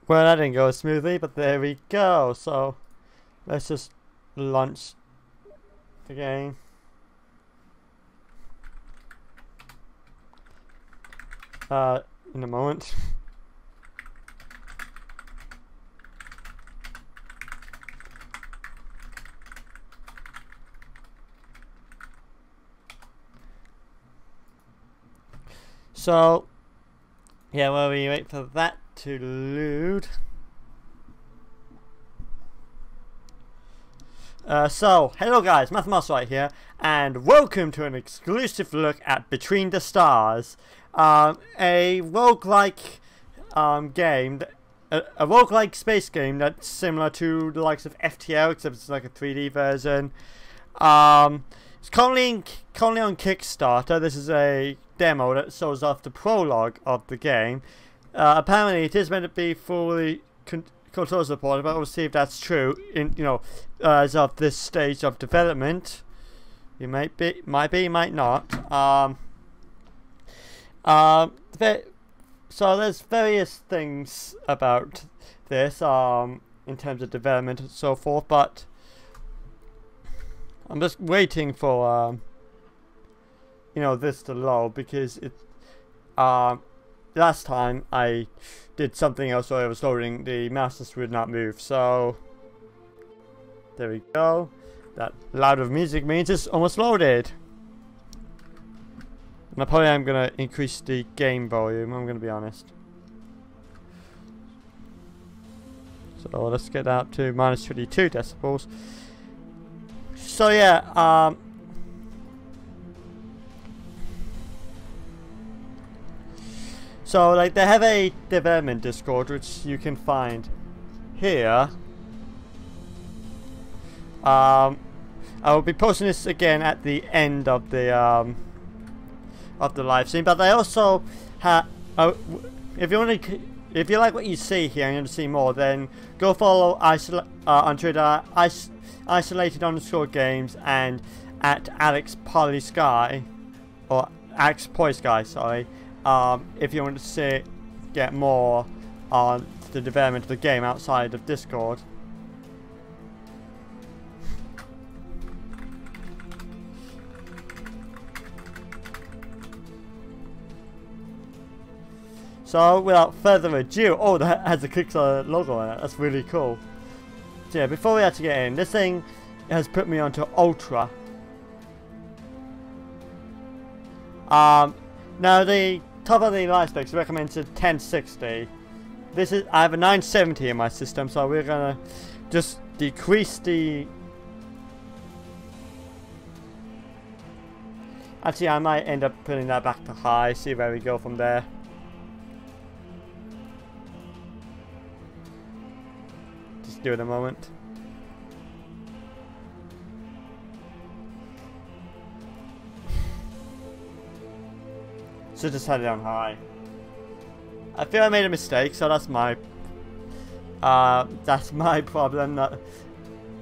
Well, that didn't go smoothly, but there we go. So let's just launch the game. In a moment. So yeah, while we wait for that to load. So, hello guys, Mathemos right here, and welcome to an exclusive look at Between the Stars, a roguelike game, a roguelike space game that's similar to the likes of FTL, except it's like a 3D version. It's currently on Kickstarter. This is a demo that shows off the prologue of the game. Apparently, it is meant to be fully control supported, but we'll see if that's true. As of this stage of development, it might be, might not. So there's various things about this, in terms of development and so forth, but I'm just waiting for this to load, because it last time I did something else while I was loading, the mouse just would not move. So there we go. That loud of music means it's almost loaded. And I probably am gonna increase the game volume, I'm gonna be honest. So let's get out to minus 22 decibels. So yeah, so like they have a development Discord which you can find here. I will be posting this again at the end of the live stream. But I also have, if you want to, if you like what you see here and you want to see more, then go follow on Twitter, isolated_games, and at Alex Polly Sky, or Alex Poi Sky, sorry. If you want to get more on the development of the game outside of Discord. So without further ado, oh, that has a Kickstarter logo on it. That's really cool. So yeah, before we actually get in, this thing has put me onto Ultra. Now the top of the light specs recommends a 1060. This is, I have a 970 in my system, so we're gonna just decrease the. Actually, I might end up putting that back to high. See where we go from there. Just do it a moment. So just had it on high. I feel I made a mistake, so that's my problem. Not,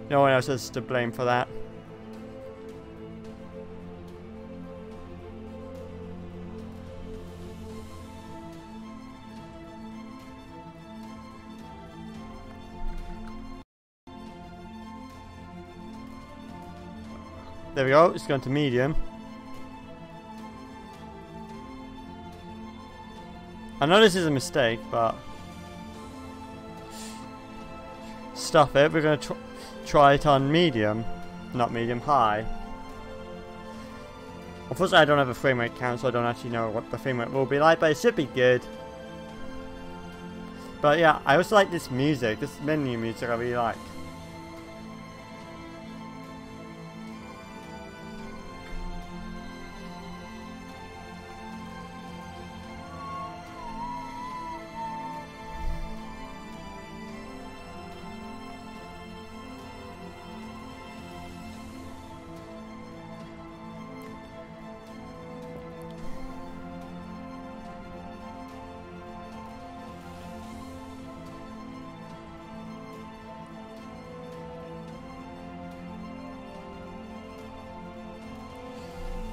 no one else is to blame for that. There we go. It's going to medium. I know this is a mistake, but stuff it. We're going to try it on medium, not medium high. Unfortunately, I don't have a frame rate count, so I don't actually know what the frame rate will be like, but it should be good. But yeah, I also like this music, this menu music I really like.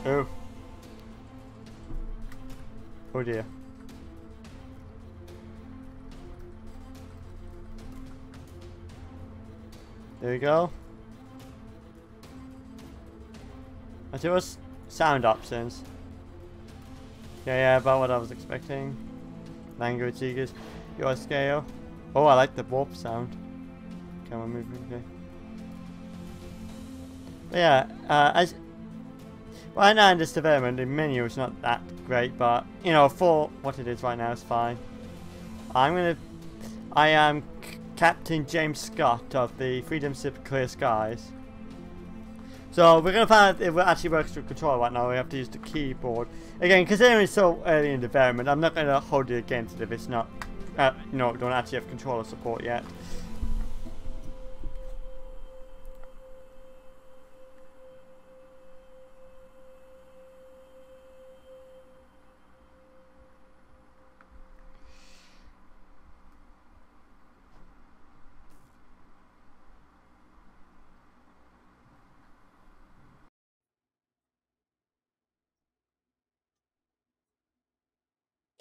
Oh. Oh dear. There we go. I think it was sound options. Yeah, about what I was expecting. Language eagles. Your scale. Oh, I like the warp sound. Camera movement. Okay. But yeah, as right now in this development, the menu is not that great, but you know, for what it is right now, it's fine. I am Captain James Scott of the Freedom Ship Clear Skies. So we're gonna find out if it actually works with control right now. We have to use the keyboard again, considering it's so early in development. I'm not gonna hold it against it if it's not, you know, don't actually have controller support yet.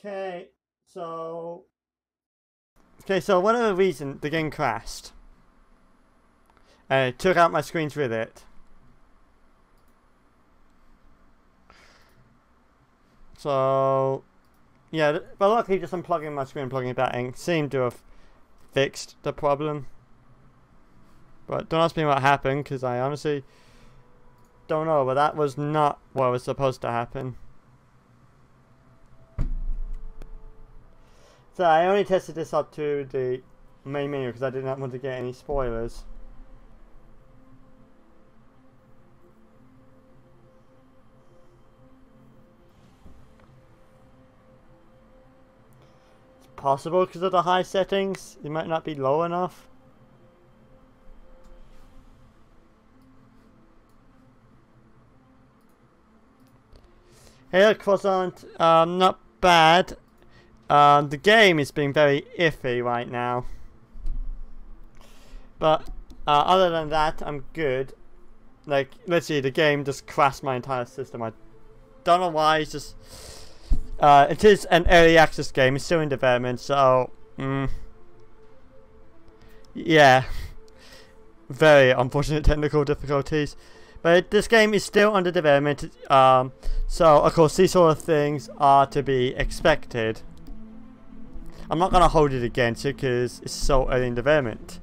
Okay, so one of the reasons the game crashed, and it took out my screens with it. So yeah, but luckily just unplugging my screen and plugging it back in seemed to have fixed the problem. But don't ask me what happened, because I honestly don't know, but that was not what was supposed to happen. So I only tested this up to the main menu because I did not want to get any spoilers. It's possible because of the high settings, it might not be low enough. Hey, Croissant. Not bad. The game is being very iffy right now. But other than that, I'm good. Like, let's see, the game just crashed my entire system. I don't know why. It's just it is an early access game. It's still in development, so yeah, very unfortunate technical difficulties. But this game is still under development, so of course these sort of things are to be expected. I'm not gonna hold it against it because it's so early in development.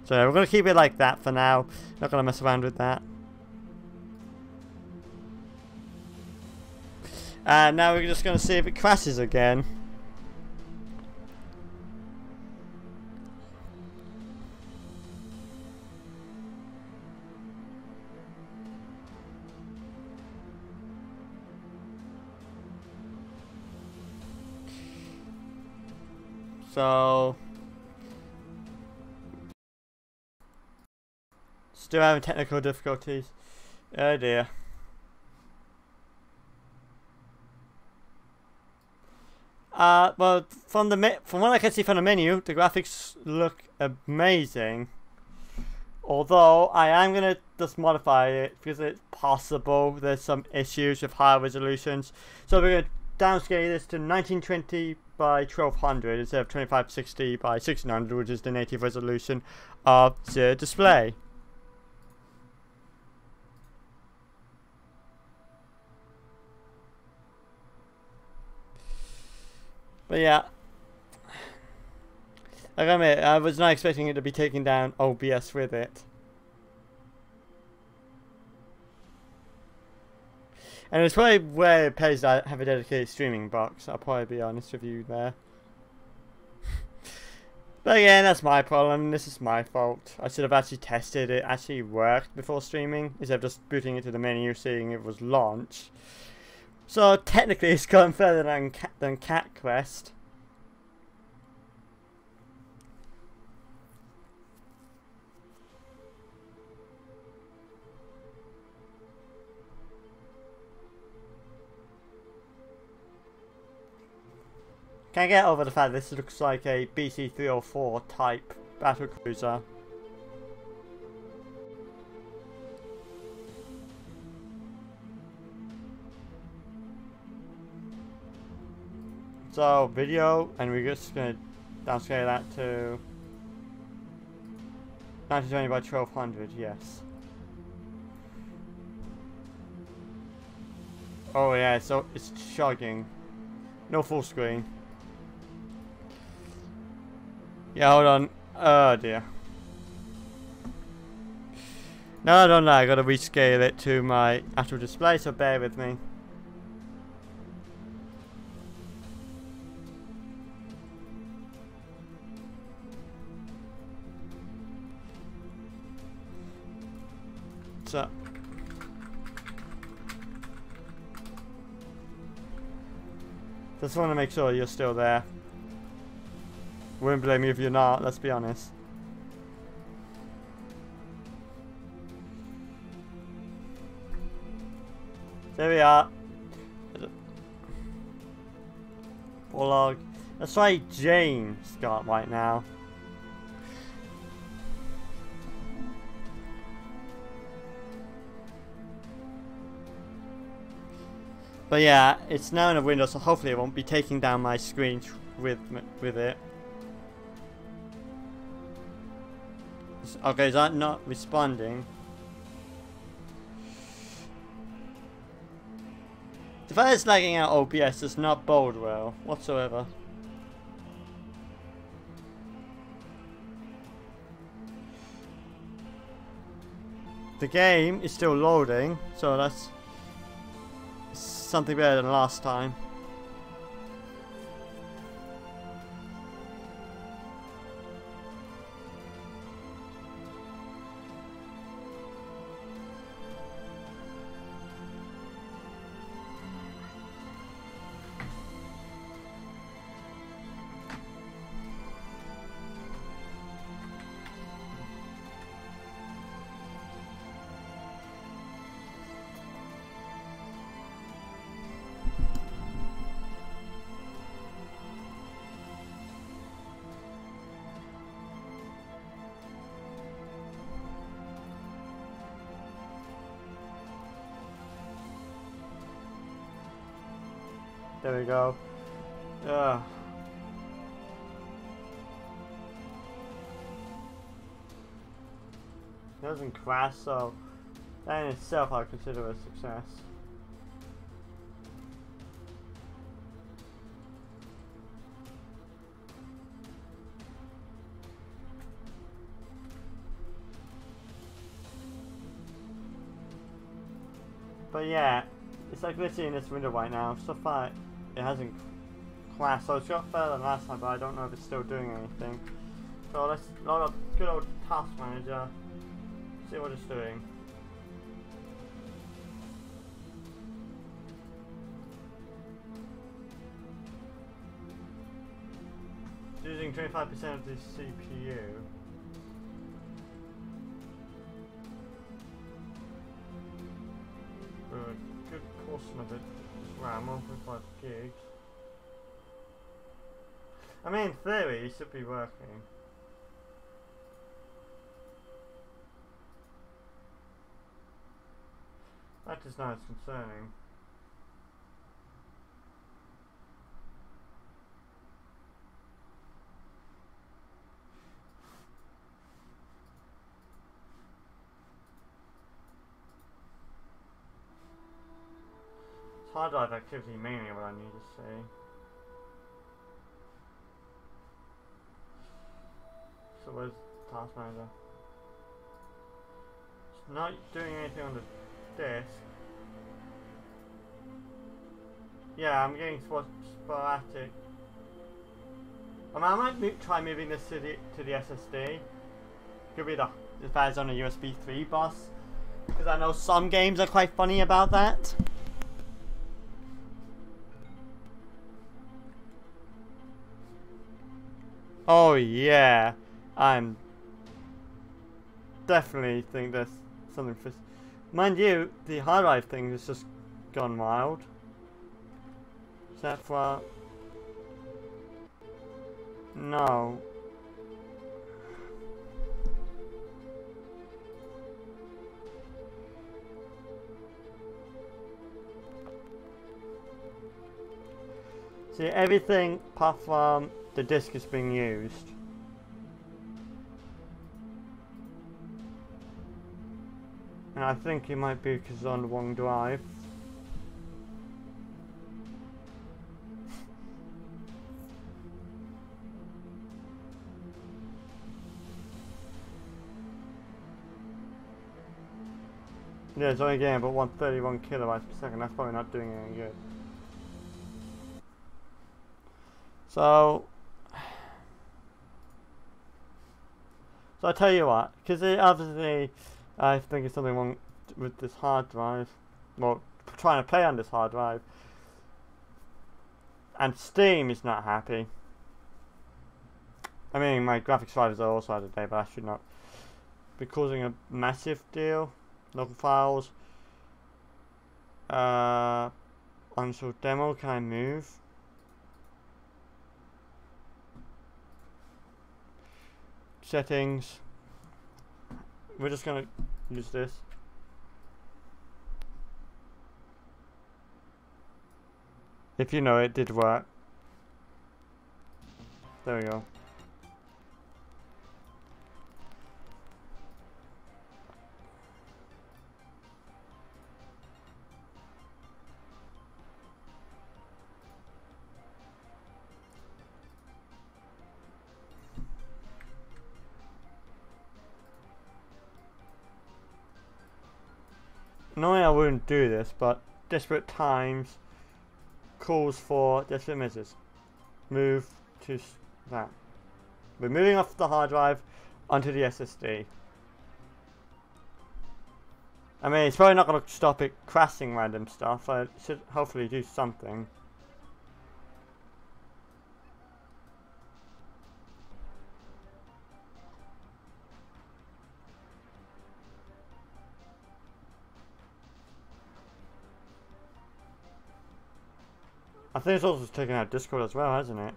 So we're gonna keep it like that for now. Not gonna mess around with that. And now we're just gonna see if it crashes again. So still having technical difficulties. Oh dear. Well, from what I can see from the menu, the graphics look amazing. Although I am gonna just modify it because it's possible there's some issues with higher resolutions. So we're gonna downscale this to 1920 by 1200 instead of 2560 by 1600, which is the native resolution of the display. But yeah, like I admit, I was not expecting it to be taking down OBS with it. And it's probably where it pays that I have a dedicated streaming box. I'll probably be honest with you there. But again, that's my problem. This is my fault. I should have actually tested it actually worked before streaming instead of just booting it to the menu, seeing it was launched. So technically, it's gone further than Cat Quest. Can I get over the fact this looks like a BC-304 type battlecruiser? So video, and we're just gonna downscale that to 1920 by 1200. Yes. Oh yeah, so it's chugging. No full screen. Yeah, hold on. Oh dear. No, I don't know. I gotta rescale it to my actual display, so bear with me. So just want to make sure you're still there. Wouldn't blame you if you're not, let's be honest. There we are. Bulldog. Let's try Jane Scott right now. But yeah, it's now in a window, so hopefully it won't be taking down my screen with it. Okay, is that not responding? The fact it's lagging out OBS does not bode well whatsoever. The game is still loading, so that's something better than last time. There we go. Ugh. It doesn't crash, so that in itself I consider a success. But yeah, it's like literally in this window right now. So far, it hasn't crashed. So it's got further than last time, but I don't know if it's still doing anything. So let's load up good old Task Manager. See what it's doing. It's using 25% of the CPU. Good portion of it is RAM, 1.5 gigs. I mean, in theory, it should be working. That is not as concerning. It's hard drive activity mainly what I need to see. So where's Task Manager? It's not doing anything on the disk. Yeah, I'm getting sporadic. I mean, I might try moving this to the SSD. Could be if that's on a USB 3 bus, because I know some games are quite funny about that. Oh yeah, I'm definitely think there's something for. Mind you, the hard drive thing has just gone wild. Is that for? No. See, everything apart from the disk is being used. And I think it might be because it's on the wrong drive. Yeah, it's only getting about 131 kilobytes per second. That's probably not doing any good. So I tell you what, because obviously I think it's something wrong with this hard drive. Well, trying to play on this hard drive, and Steam is not happy. I mean, my graphics drivers are also out of date, but I should not be causing a massive deal. Local files. Uninstall demo. Can I move? Settings. We're just gonna use this. If you know it did work. There we go. Normally I wouldn't do this, but desperate times calls for desperate measures. Move to that. We're moving off the hard drive onto the SSD. I mean, it's probably not going to stop it crashing random stuff. It should hopefully do something. I think it's also taken out Discord as well, hasn't it?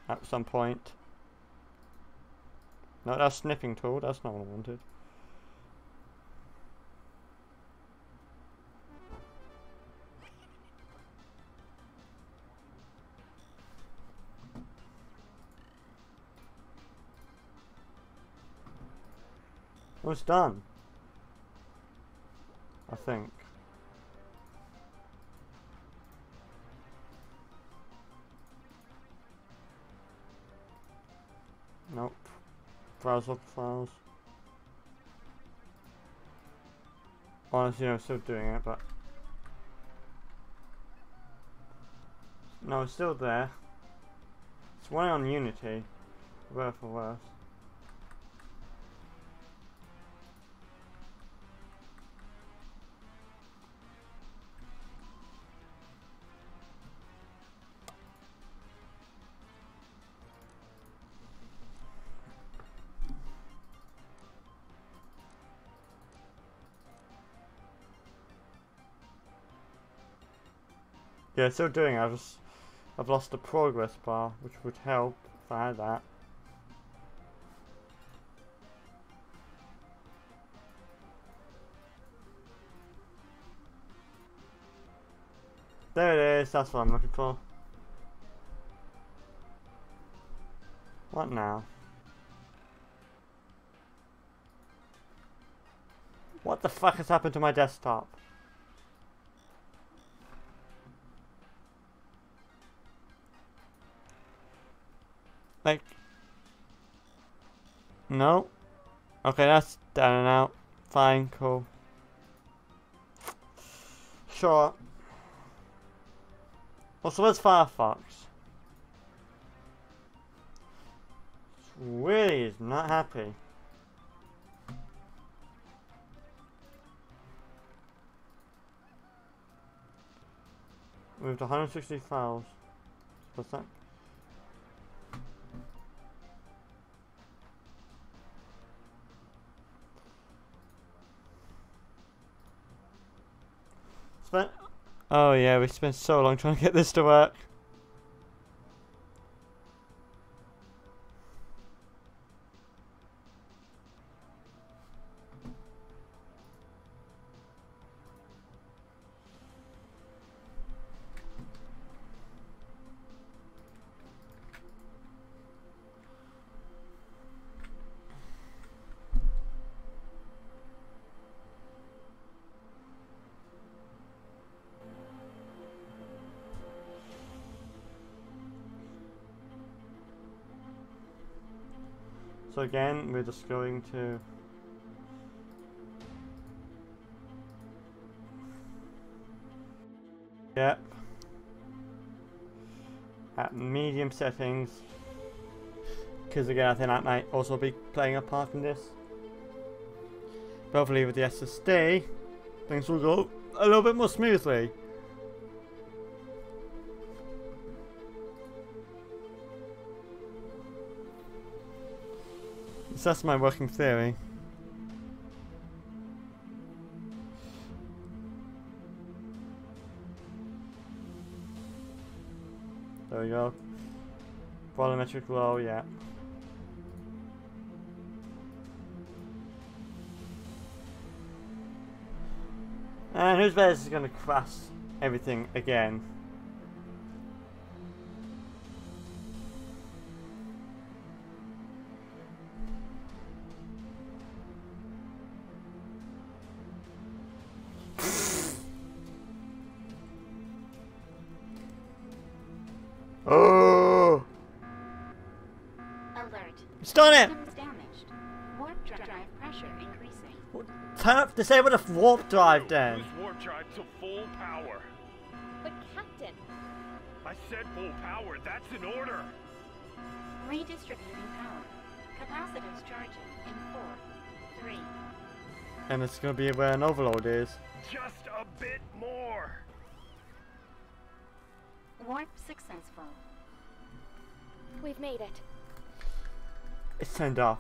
At some point. No, that's sniffing tool. That's not what I wanted. Almost done. I think. Nope. Browse local files. Honestly, I'm still doing it, but no, it's still there. It's one on Unity, worse for worse. Yeah, still doing it. I've lost the progress bar, which would help if I had that. There it is, that's what I'm looking for. What now? What the fuck has happened to my desktop? Like, no. Okay, that's down and out. Fine, cool. Sure. Also, where's Firefox? Really is not happy. Moved 160 files. What's that? Oh yeah, we spent so long trying to get this to work. So again, we're just going to yep, at medium settings, because again I think that might also be playing a part in this. But hopefully with the SSD, things will go a little bit more smoothly. So that's my working theory. There we go. Volumetric low, yeah. And who's better is going to crash everything again? Oh! Alert. It's done it! Systems damaged. Warp drive pressure increasing. Turn up, disable the warp drive then. Use warp drive to full power. But Captain, I said full power, that's an order. redistributing power. Capacitors charging in 4, 3. And it's going to be where an overload is. Just a bit more. Warp successful. We've made it. It's turned off.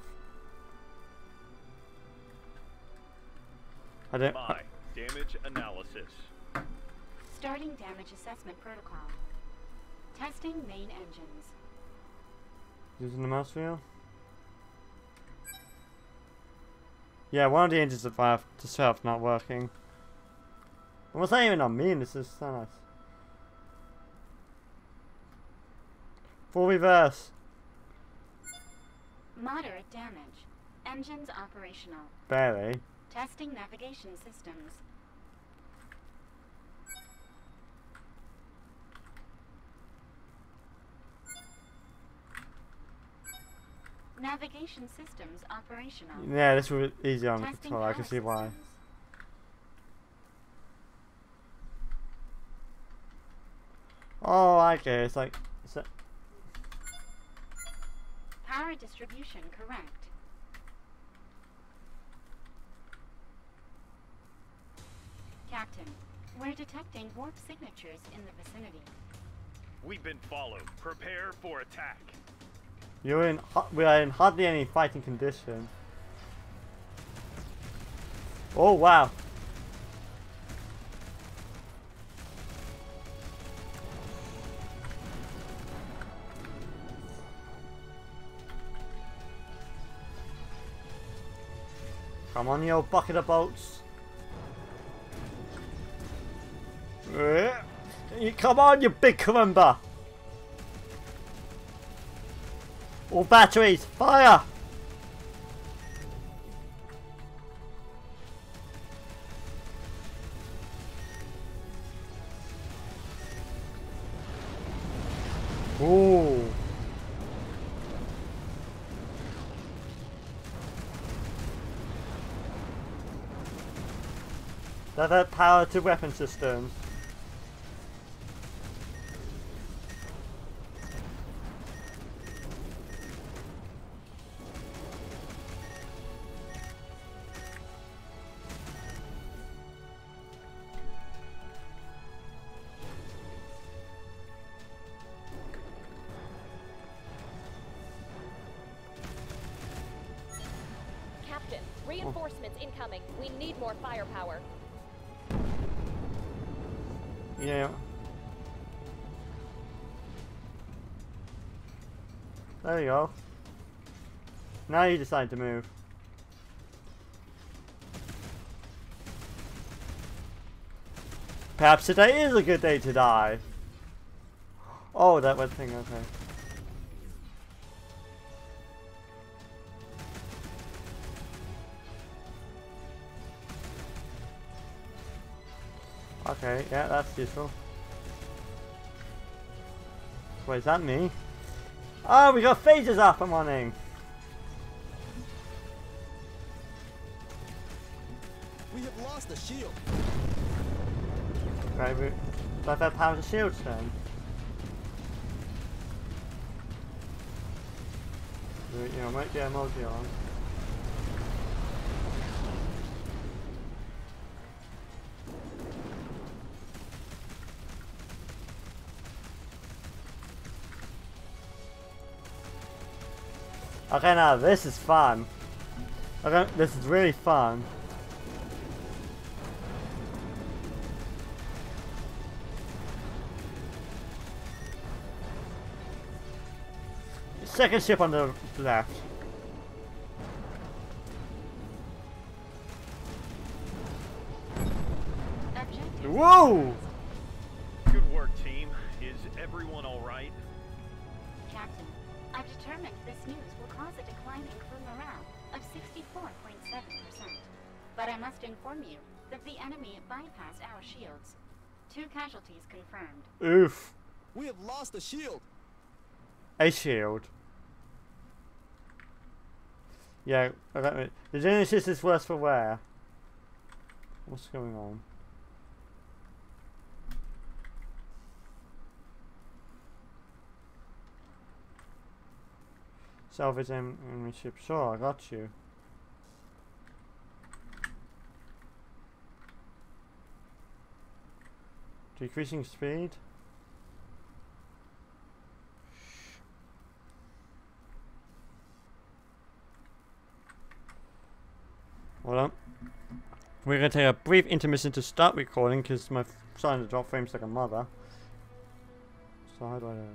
I don't. My damage analysis. Starting damage assessment protocol. Testing main engines. Using the mouse wheel? Yeah, one of the engines of Valve to self not working. Well, it's not even on me, this is so nice. Full reverse. Moderate damage. Engines operational. Barely. Testing navigation systems. Navigation systems operational. Yeah, this was easy on Testing control. I can power see why. systems. Oh, I get it. It's like. Power distribution correct. Captain, we're detecting warp signatures in the vicinity. We've been followed. Prepare for attack. We are in hardly any fighting condition. Oh wow. Come on, you old bucket of bolts. Come on, you big crumber. All batteries, fire! Ooh. Divert power to weapon systems. Captain, reinforcements incoming. We need more firepower. Yeah. There you go. Now you decide to move. Perhaps today is a good day to die. Oh, that one thing, okay. Okay, yeah, that's useful. Wait, is that me? Oh, we got phases up and running! We have lost the shield. Right, we got that power to shields then. You know, might get emoji on. Okay, now this is fun. Okay, this is really fun. Second ship on the left. Objective. Whoa! Good work, team. Is everyone all right? Captain, I've determined this news will cause a decline in crew morale of 64.7%. But I must inform you that the enemy bypassed our shields. 2 casualties confirmed. Oof. We have lost the shield. A shield. Yeah, okay. The Genesis is worse for wear. What's going on? Salvage enemy ship. Sure, I got you. Decreasing speed. Hold on. We're going to take a brief intermission to start recording because my starting to drop frames like a mother. So how do I do it?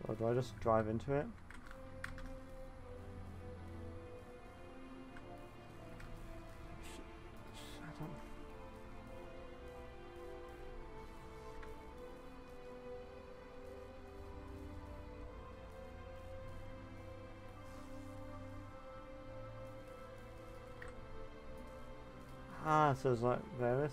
So do I just drive into it? I don't... Ah, so it's like there is.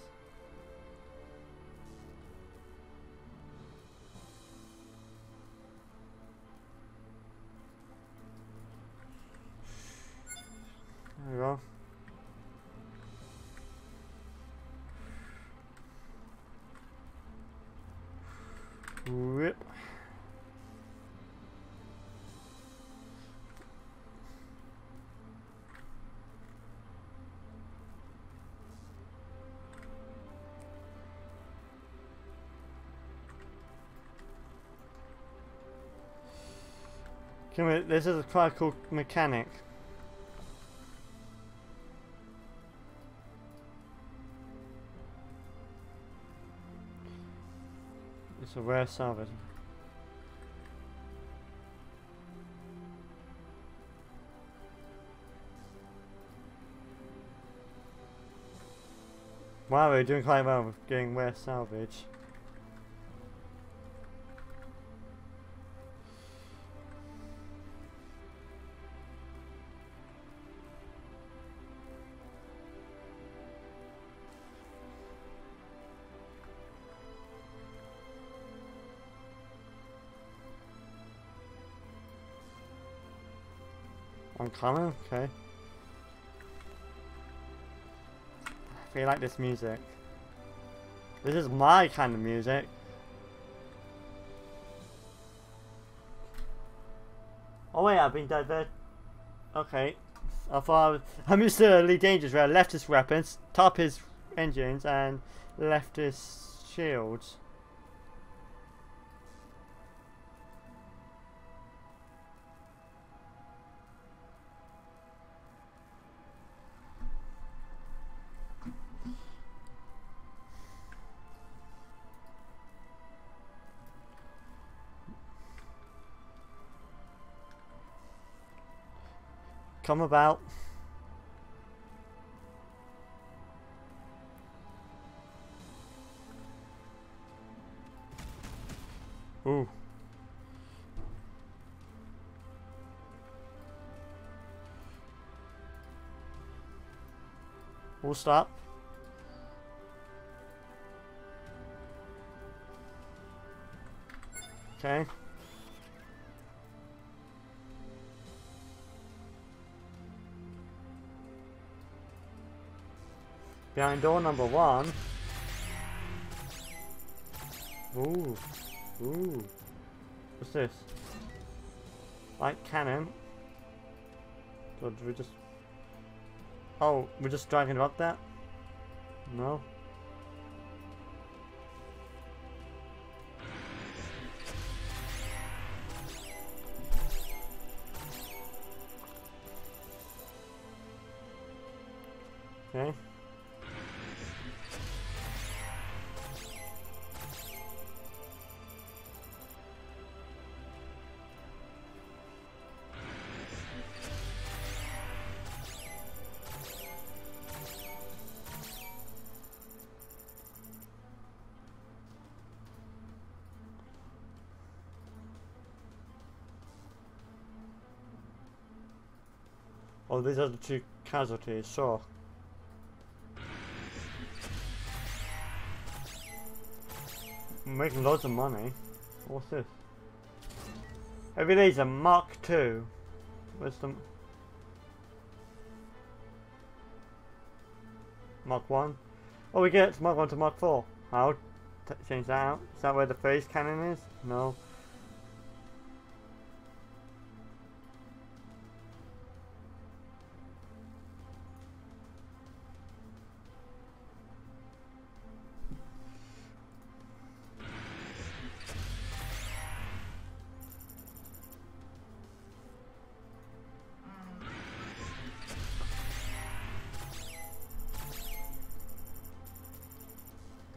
There we go. Rip. This is quite a cool mechanic. It's a rare salvage. Wow, we're doing quite well with getting rare salvage. Uncommon? Okay. I feel like this music. This is my kind of music. Oh wait, I've been diverted. Okay. I thought I'm used to Elite Dangerous where I left his weapons, top his engines, and left his shields. Come about. Ooh. We'll stop. Okay. Behind door number 1. Ooh. Ooh. What's this? Light cannon. So do we just... Oh, we're just dragging it up that? No. Okay. Oh, these are the 2 casualties, sure. I'm making loads of money. What's this? Every day's a Mark II. Where's the... Mark 1? Oh, we get Mark 1 to Mark 4. I'll change that out. Is that where the phase cannon is? No.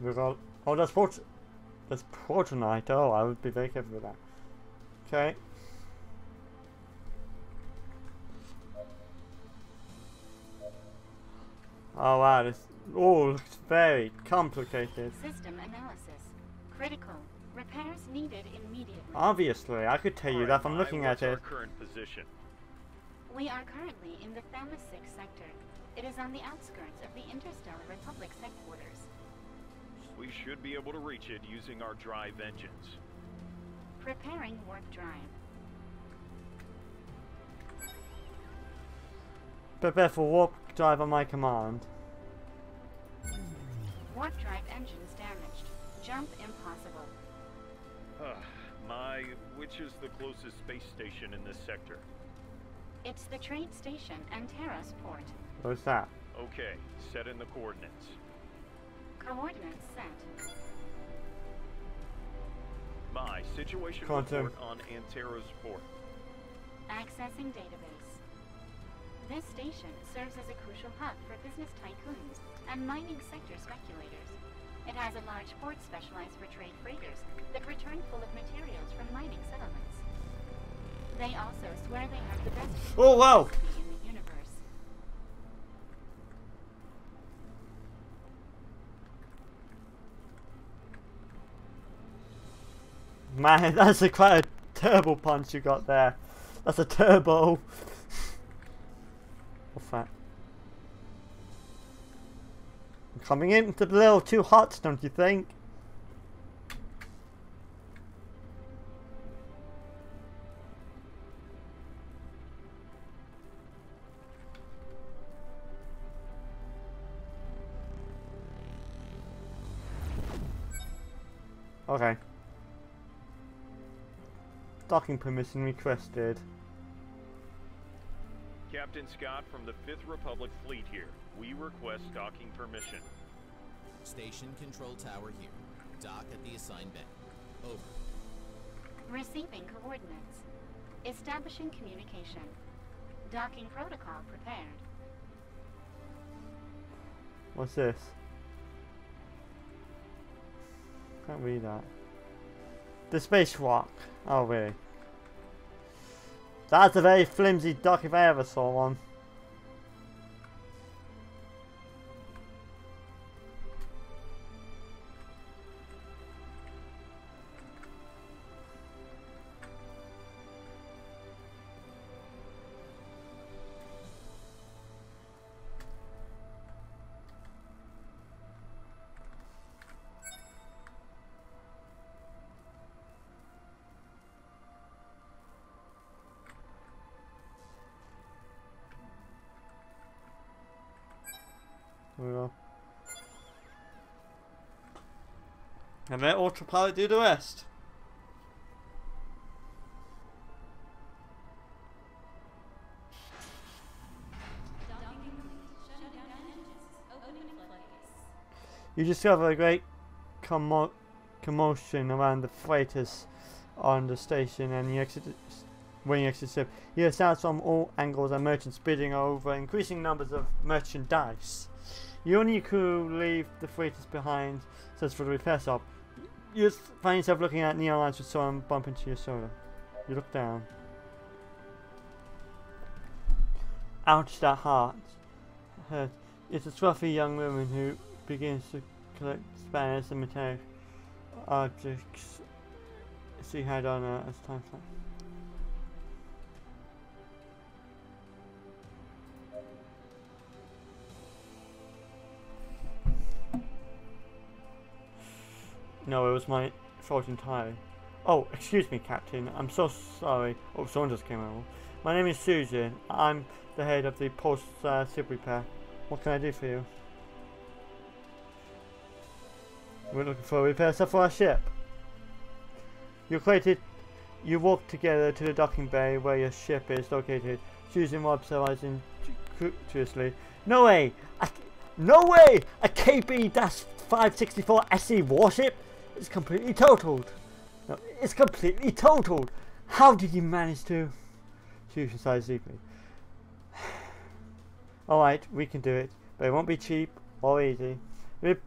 We got... Oh, that's Protonite. Oh, I would be very careful with that. Okay. Oh wow, this all looks very complicated. System analysis. Critical. Repairs needed immediately. Obviously, I could tell you that from looking at what's our it. current position? We are currently in the Thames 6 sector. It is on the outskirts of the Interstellar Republic's headquarters. We should be able to reach it using our drive engines. Preparing warp drive. Prepare for warp drive on my command. Warp drive engines damaged. Jump impossible. Which is the closest space station in this sector? It's the trade station and Terra's port. What's that? Okay, set in the coordinates. Coordinates set. My situation Quantum. report on Antera's port. Accessing database. This station serves as a crucial hub for business tycoons and mining sector speculators. It has a large port specialized for trade freighters that return full of materials from mining settlements. They also swear they have the best Oh wow! in the universe. Man, that's quite a turbo punch you got there. That's a turbo. What's that? I'm coming in a little too hot, don't you think? Okay. Docking permission requested. Captain Scott from the 5th Republic Fleet here. We request docking permission. Station control tower here. Dock at the assigned bay. Over. Receiving coordinates. Establishing communication. Docking protocol prepared. What's this? Can't read that. The spacewalk. Oh really? That's a very flimsy dock if I ever saw one. There we go. And let autopilot do the rest. You discover a great commotion around the freighters on the station, and when you exit the ship, you hear sounds from all angles and merchants bidding over increasing numbers of merchandise. You and your crew leave the freighters behind, search for the repair shop. You find yourself looking at neon lights with someone bump into your shoulder. You look down. Ouch, that heart hurt. It's a scruffy young woman who begins to collect spanners and metallic objects she had on her as time flies. No, it was my fault entirely. Oh, excuse me, Captain. I'm so sorry. Oh, someone just came over. My name is Susan. I'm the head of the post-ship repair. What can I do for you? We're looking for a repair stuff for our ship. You walk together to the docking bay where your ship is located. Susan Robb says incredulously, "No way! No way! A KB-564 SE warship? It's completely totaled. No, it's completely totaled. How did you manage to?" Susan sighs deeply. Alright, we can do it, but it won't be cheap or easy. The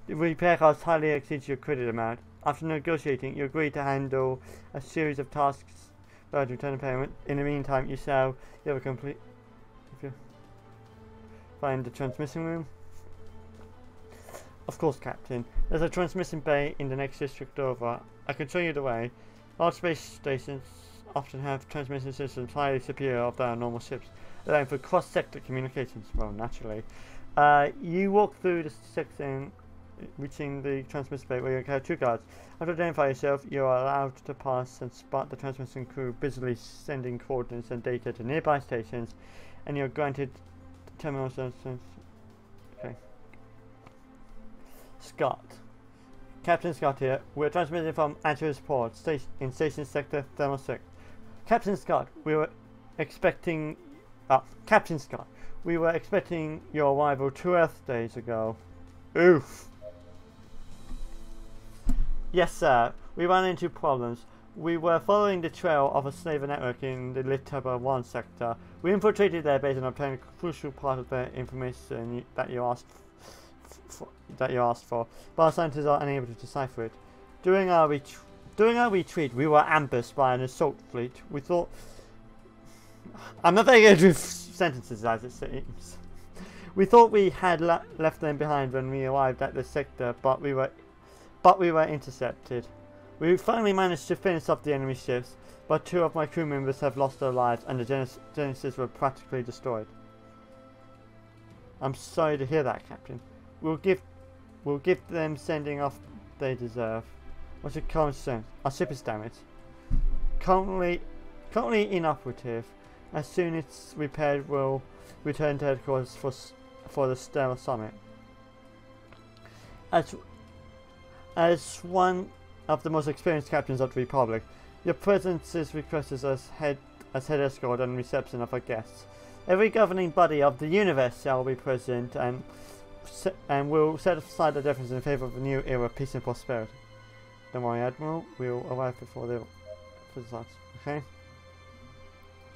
repair cost highly exceeds your credit amount. After negotiating, you agree to handle a series of tasks to return a payment. In the meantime, you have a complete. If you find the transmission room. Of course, Captain. There's a transmission bay in the next district over. I can show you the way. Large space stations often have transmission systems highly superior of their normal ships, allowing for cross-sector communications. Well, naturally. You walk through the section, reaching the transmitter bay where you encounter two guards. After identifying yourself, you are allowed to pass and spot the transmission crew busily sending coordinates and data to nearby stations, and you're granted terminal services. Okay. Scott. Captain Scott here. We're transmitting from Angeles Port, in Station Sector Thermal 6. Captain Scott, Captain Scott, we were expecting your arrival 2 Earth days ago. Oof. Yes, sir. We ran into problems. We were following the trail of a slaver network in the Litaba 1 sector. We infiltrated their base and obtained a crucial part of the information that you asked for, but our scientists are unable to decipher it. During our retreat, we were ambushed by an assault fleet. We thought... I'm not very good with sentences, as it seems. We thought we had left them behind when we arrived at the sector, but we were intercepted. We finally managed to finish off the enemy ships, but 2 of my crew members have lost their lives and the Genesis were practically destroyed. I'm sorry to hear that, Captain. We'll give them sending off they deserve. What's your current strength? Our ship is damaged. Currently inoperative. As soon as it's repaired, we'll return to headquarters for the Stellar Summit. As one of the most experienced captains of the Republic, your presence is requested as head escort and reception of our guests. Every governing body of the universe shall be present and will set aside the difference in favour of a new era of peace and prosperity. Don't worry, Admiral, we'll arrive before the starts. Okay?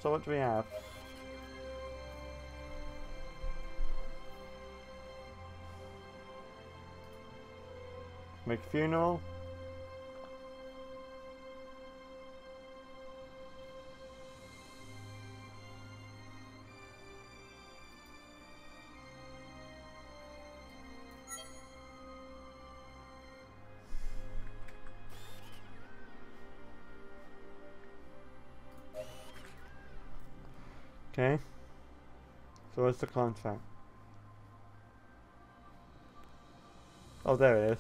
So what do we have? Make funeral. Okay. So what's the contract? Oh, there it is.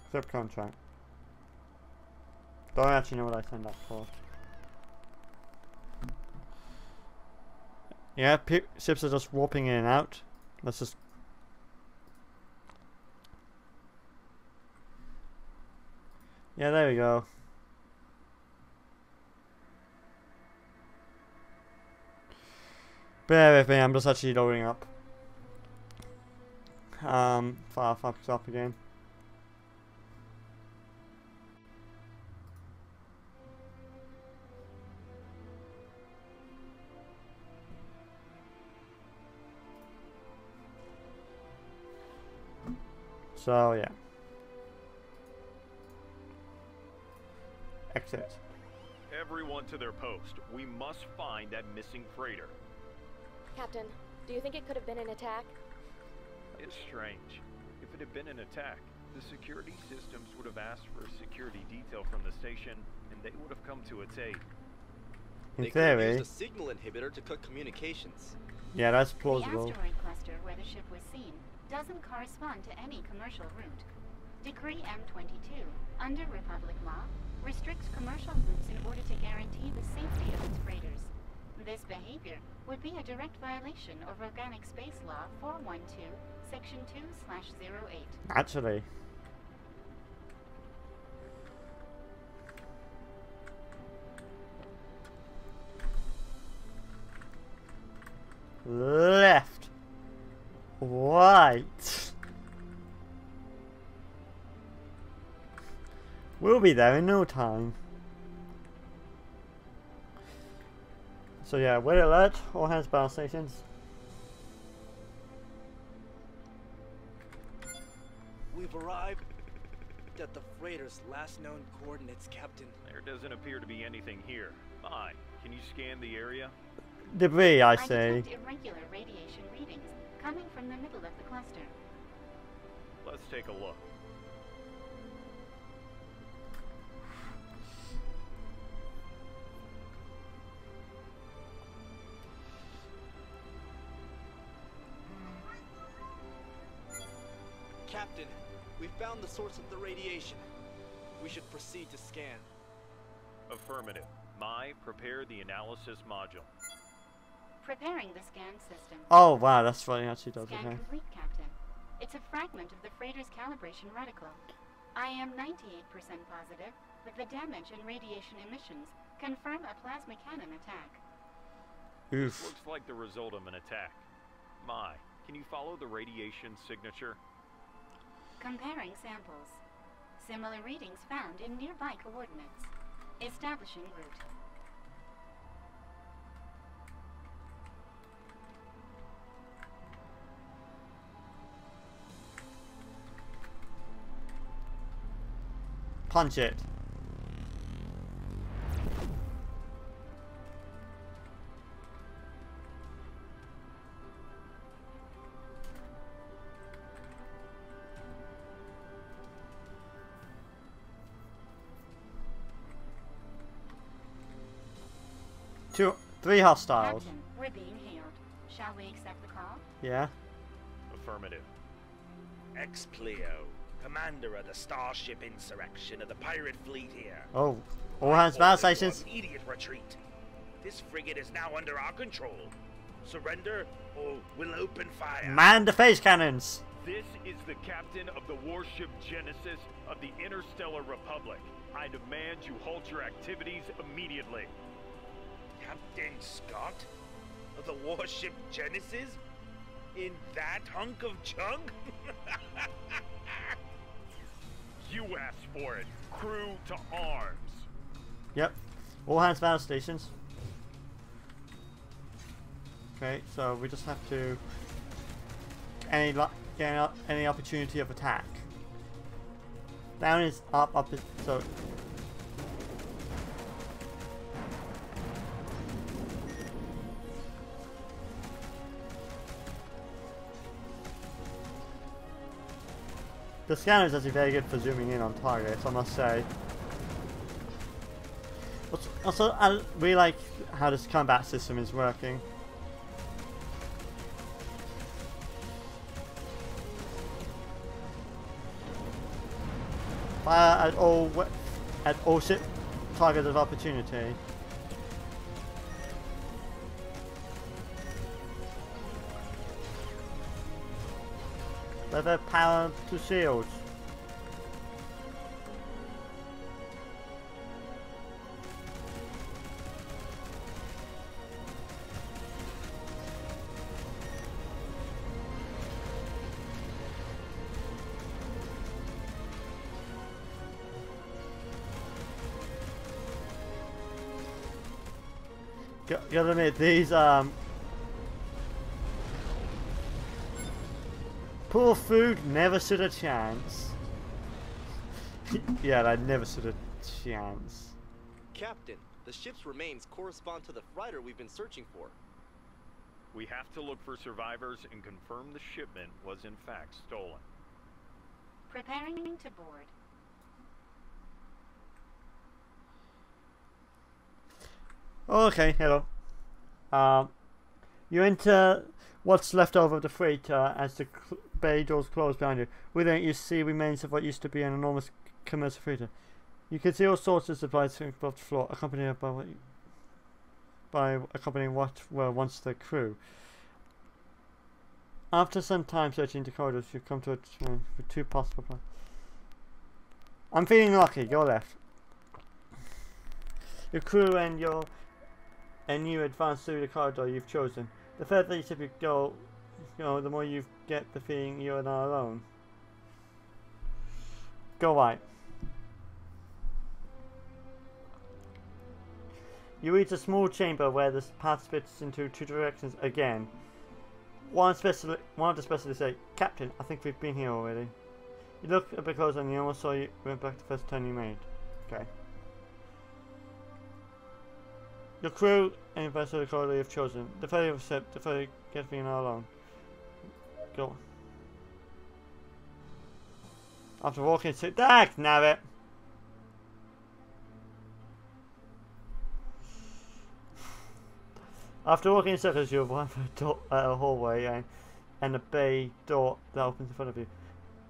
Accept contract. Don't actually know what I signed up for. Yeah, ships are just warping in and out. Let's just... Yeah, there we go. Bear with me, I'm just actually loading up. Firefox up again. So yeah. Exit. Everyone to their post. We must find that missing freighter. Captain, do you think it could have been an attack? It's strange. If it had been an attack, the security systems would have asked for a security detail from the station, and they would have come to its aid. They could have used a signal inhibitor to cut communications. Yeah, that's plausible. The asteroid cluster where the ship was seen doesn't correspond to any commercial route. Decree M22, under Republic law, restricts commercial routes in order to guarantee the safety of its freighters. This behavior would be a direct violation of Organic Space Law 412, Section 2/08. Actually. Left. Right. We'll be there in no time. So yeah, red alert, all hands battle stations. We've arrived at the freighter's last known coordinates, Captain. There doesn't appear to be anything here. Fine. Can you scan the area? Debris, I say. detect irregular radiation readings coming from the middle of the cluster. Let's take a look. Captain, we found the source of the radiation. We should proceed to scan. Affirmative. Mai, prepare the analysis module. Preparing the scan system. Oh wow, that's what it actually does. Scan Okay. complete, Captain. It's a fragment of the freighter's calibration reticle. I am 98% positive that the damage and radiation emissions confirm a plasma cannon attack. Oof. Looks like the result of an attack. Mai, can you follow the radiation signature? Comparing samples. Similar readings found in nearby coordinates. Establishing route. Punch it. Three hostiles. Captain, we're being hailed. Shall we accept the call? Yeah. Affirmative. Ex-Pleo, commander of the Starship Insurrection of the pirate fleet here. Oh, all hands battle Order your stations. immediate retreat. This frigate is now under our control. Surrender, or we'll open fire. Man the phase cannons. This is the captain of the warship Genesis of the Interstellar Republic. I demand you halt your activities immediately. Captain Scott of the warship Genesis? In that hunk of junk? You asked for it. Crew to arms. Yep. All hands battle stations. Okay, so we just have to get any opportunity of attack. Down is up, up is so. The scanner is actually very good for zooming in on targets, I must say. Also, I really like how this combat system is working. Fire at all ship targets of opportunity. Lever power to shields. Gotta admit, these poor food never stood a chance. Yeah, they never stood a chance. Captain, the ship's remains correspond to the freighter we've been searching for. We have to look for survivors and confirm the shipment was in fact stolen. Preparing to board. Okay, hello. You enter what's left over of the freighter as the bay doors close behind you. Within it, you see remains of what used to be an enormous commercial freighter. You can see all sorts of supplies above the floor, accompanied by accompanying what were once the crew. After some time searching the corridors, you come to a with two possible plans. I'm feeling lucky. Go left. Your crew and you advance through the corridor you've chosen. The further you go, the more you get the feeling you're not alone. Go right. You reach a small chamber where the path splits into two directions again. One of the specialists say, "Captain, I think we've been here already." You look a bit closer and you almost saw you went back the first turn you made. Okay. Your crew and advance through the corridor you've chosen. The further you accept, the further you get being not alone. Go. After walking, sit back, nabbit. After walking in circles, you arrive at a hallway and a bay door that opens in front of you.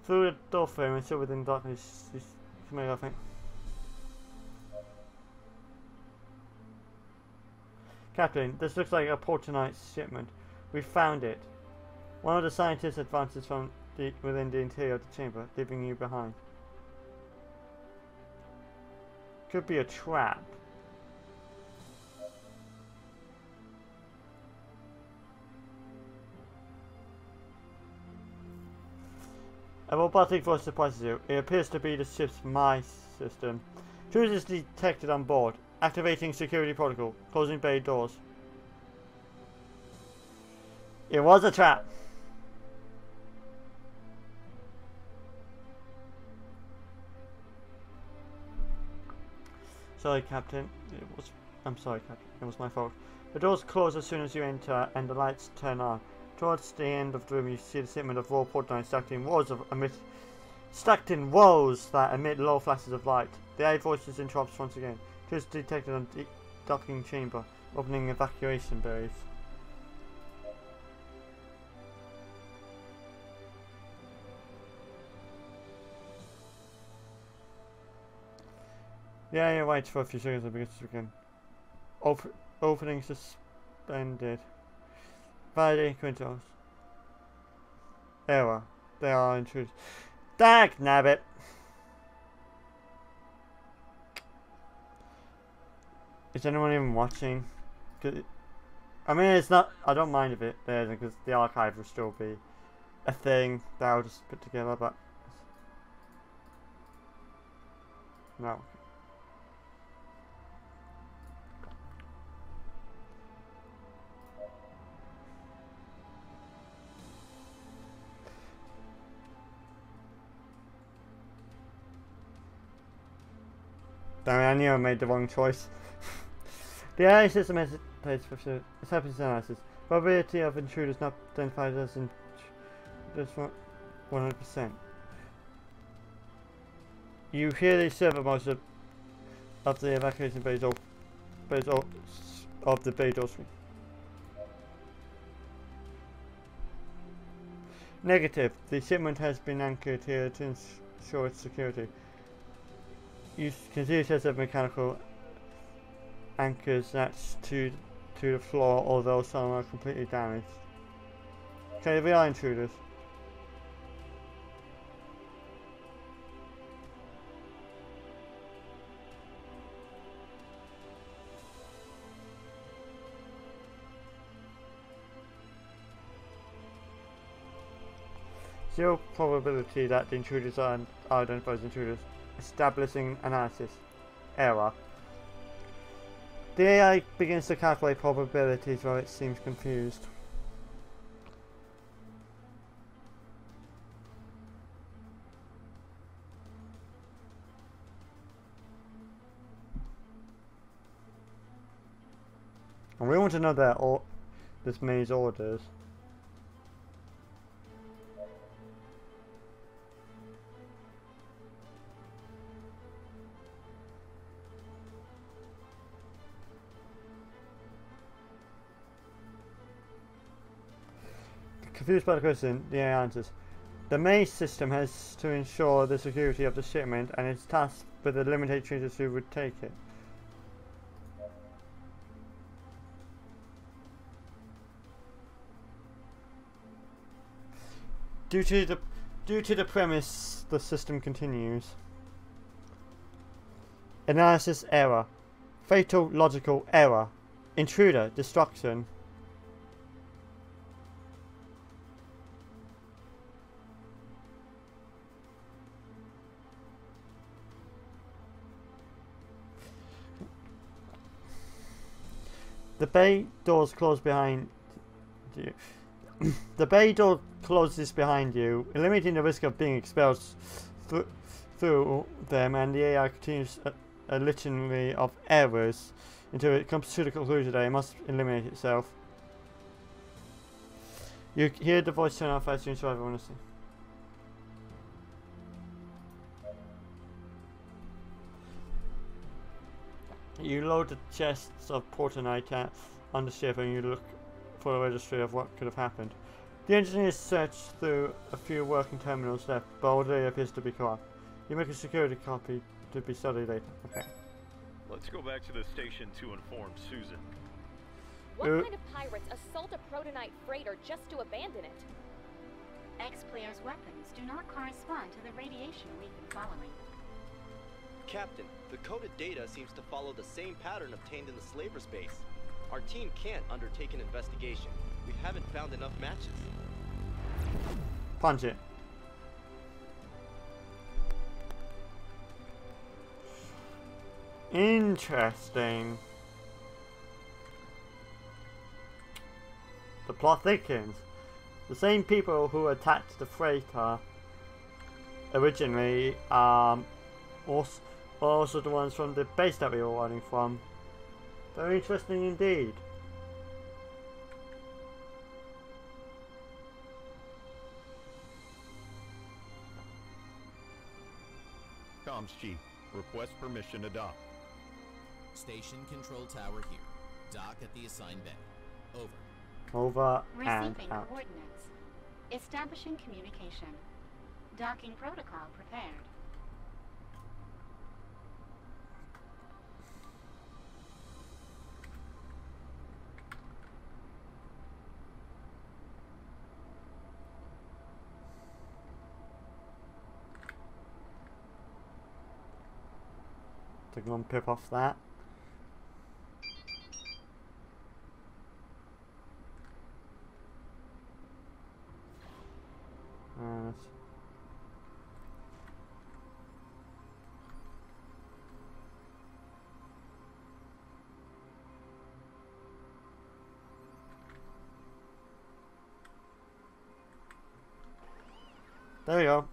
through the door frame and still within darkness. I think. Captain, this looks like a Portonite shipment. We found it. One of the scientists advances from within the interior of the chamber, leaving you behind. Could be a trap. A robotic voice surprises you. It appears to be the ship's My system. Intruder is detected on board. Activating security protocol. Closing bay doors. It was a trap. Sorry, Captain. I'm sorry, Captain. It was my fault. The doors close as soon as you enter, and the lights turn on. Towards the end of the room, you see the shipment of raw Portonite stacked in rows that emit low flashes of light. The AI voices interrupts once again. Just detected on the docking chamber, opening evacuation bays. The AI waits for a few seconds and begins to begin. Opening suspended. Validating Quintos. Error. They are intruders. Dag nabbit! Is anyone even watching? I mean, it's not. I don't mind if it there isn't, because the archive will still be a thing that I'll just put together, but. No. Damn it, I knew I made the wrong choice. The AI system hesitates for its happiness analysis. Probability of intruders not identified as intruders 100%. You hear the server most of the evacuation bays of the bay door screen. Negative. The shipment has been anchored here to ensure its security. You can see it has a mechanical anchors attached to the floor, although some are completely damaged. Okay, we are intruders. Zero probability that the intruders are identified as intruders. Establishing analysis. Error. The AI begins to calculate probabilities while it seems confused. And we want to know this maze orders. Confused by the question, the AI answers. The maze system has to ensure the security of the shipment and is tasked with the limited traders who would take it. Due to the premise, the system continues. Analysis error. Fatal logical error. Intruder destruction. The bay doors close behind you. The bay door closes behind you, eliminating the risk of being expelled through them, and the AI continues a litany of errors until it comes to the conclusion that it must eliminate itself. You hear the voice turn off as soon as everyone is. You load the chests of Portonite on the ship and you look for a registry of what could have happened. The engineers searched through a few working terminals left, but all day appears to be corrupt. You make a security copy to be studied later. Okay. Let's go back to the station to inform Susan. What kind of pirates assault a protonite freighter just to abandon it? X-Player's weapons do not correspond to the radiation we've been following. Captain, the coded data seems to follow the same pattern obtained in the slaver space. Our team can't undertake an investigation. We haven't found enough matches. Punch it. Interesting. The plot thickens. The same people who attacked the freighter originally also the ones from the base that we were running from. Very interesting indeed. Comms Chief, request permission to dock. Station control tower here. Dock at the assigned bay. Over. Over and Receiving out. coordinates. Establishing communication. Docking protocol prepared. Take one pip off that. There we go.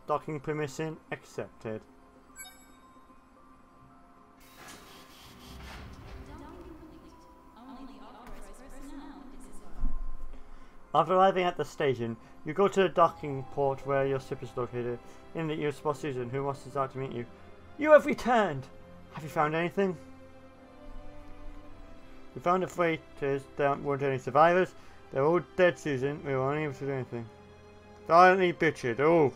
Docking permission accepted. After arriving at the station, you go to the docking port where your ship is located. In it, you spot Susan, who wants to start to meet you. You have returned! Have you found anything? We found the freighters. There weren't any survivors. They're all dead, Susan. We were unable to do anything. Violently butchered. Oh!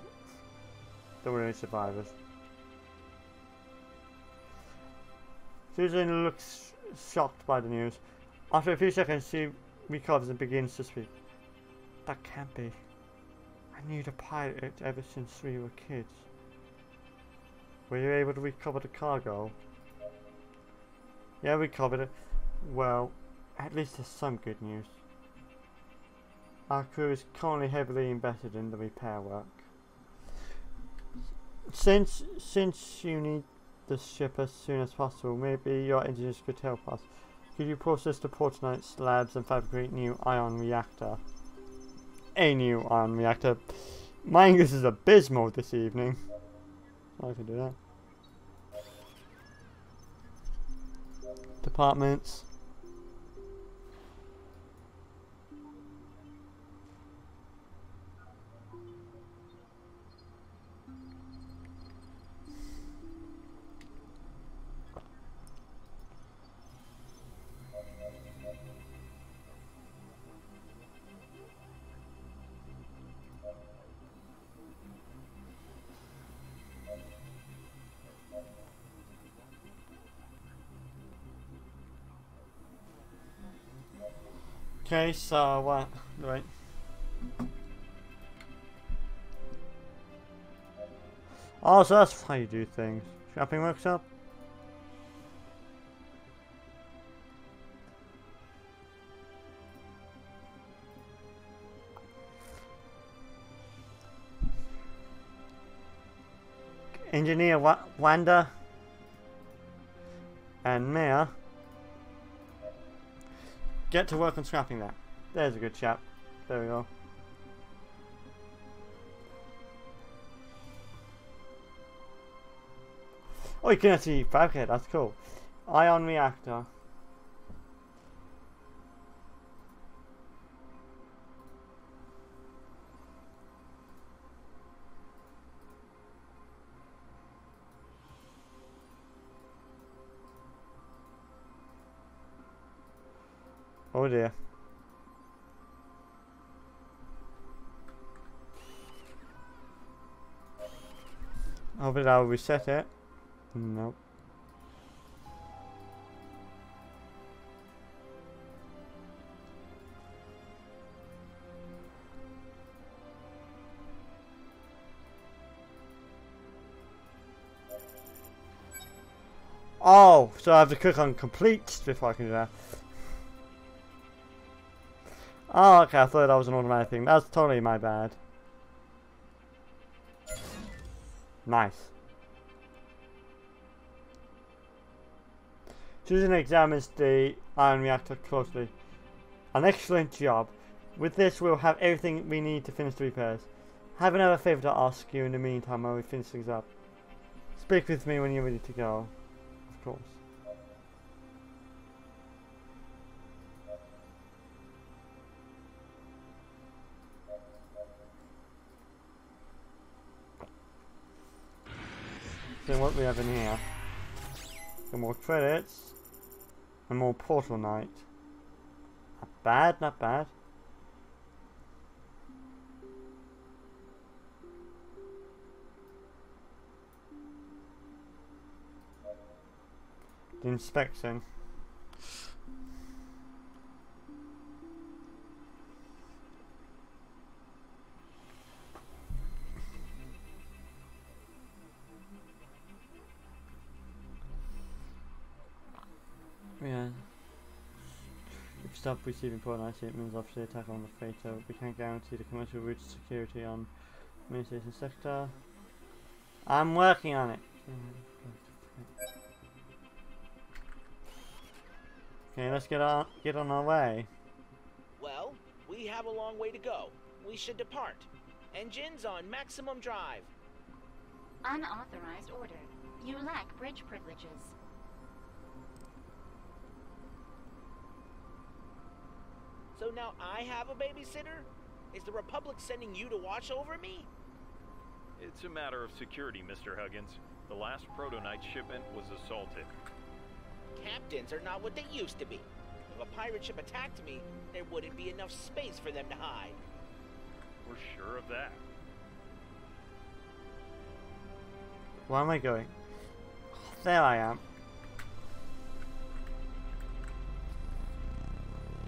There weren't any survivors. Susan looks shocked by the news. After a few seconds, she recovers and begins to speak. That can't be. I knew the pilot ever since we were kids. Were you able to recover the cargo? Yeah, we covered it. Well, at least there's some good news. Our crew is currently heavily invested in the repair work. Since you need the ship as soon as possible, maybe your engineers could help us. Could you process the protonite slabs and fabricate new ion reactor? A new ion reactor. My English is abysmal this evening. I can do that. Departments. Okay, so what? Right. Oh, so that's how you do things. Shopping workshop. Engineer Wanda and Maya. Get to work on scrapping that. There's a good chap. There we go. Oh, you can actually fabricate. That's cool. Ion reactor. Oh dear. Hopefully I'll reset it. Nope. Oh, so I have to click on complete before I can do that. Oh, okay, I thought that was an automatic thing. That's totally my bad. Nice. Susan examines the iron reactor closely. An excellent job. With this, we'll have everything we need to finish the repairs. I have another favour to ask you in the meantime while we finish things up. Speak with me when you're ready to go. Of course. So what we have in here? Some more credits. And more Portal Night. Not bad, not bad. The inspection. Yeah. If you stop receiving Portal shipments after the attack on the freighter, we can't guarantee the commercial route security on main station sector. I'm working on it. Okay, let's get on our way. Well, we have a long way to go. We should depart. Engines on maximum drive. Unauthorized order. You lack bridge privileges. So now I have a babysitter? Is the Republic sending you to watch over me? It's a matter of security, Mr. Huggins. The last Proto-Knight shipment was assaulted. Captains are not what they used to be. If a pirate ship attacked me, there wouldn't be enough space for them to hide. We're sure of that. Where am I going? There I am.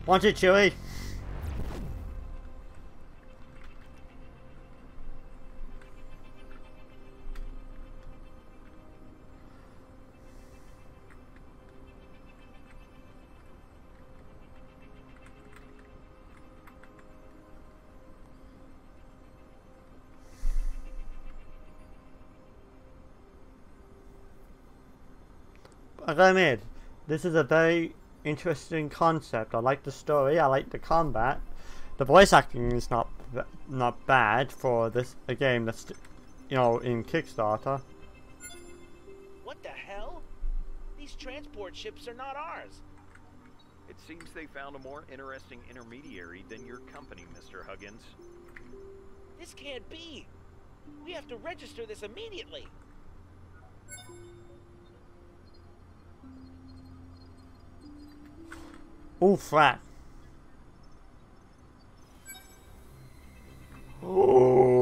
Want it, Chewie? I gotta admit, this is a very interesting concept. I like the story, I like the combat. The voice acting is not bad for a game that's, you know, in Kickstarter. What the hell? These transport ships are not ours. It seems they found a more interesting intermediary than your company, Mr. Huggins. This can't be. We have to register this immediately. All flat. Oh.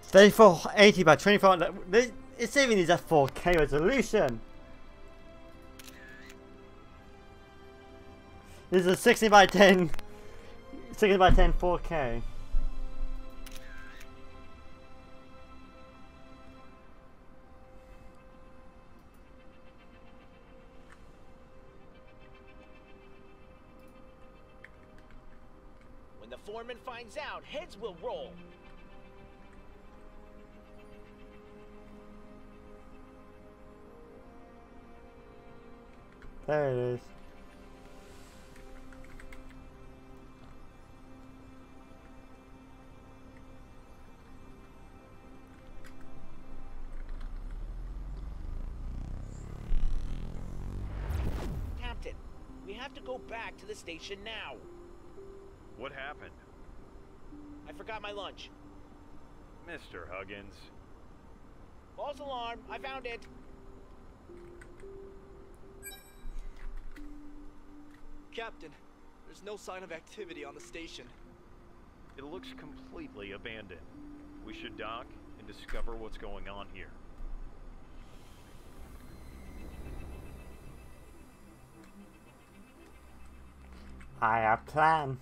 3480 by 24. It's even needs a 4K resolution. This is a 60 by 10 4K. When the foreman finds out, heads will roll. There it is. Captain, we have to go back to the station now. What happened? I forgot my lunch. Mr. Huggins. False alarm, I found it. Captain, there's no sign of activity on the station. It looks completely abandoned. We should dock and discover what's going on here. I have a plan.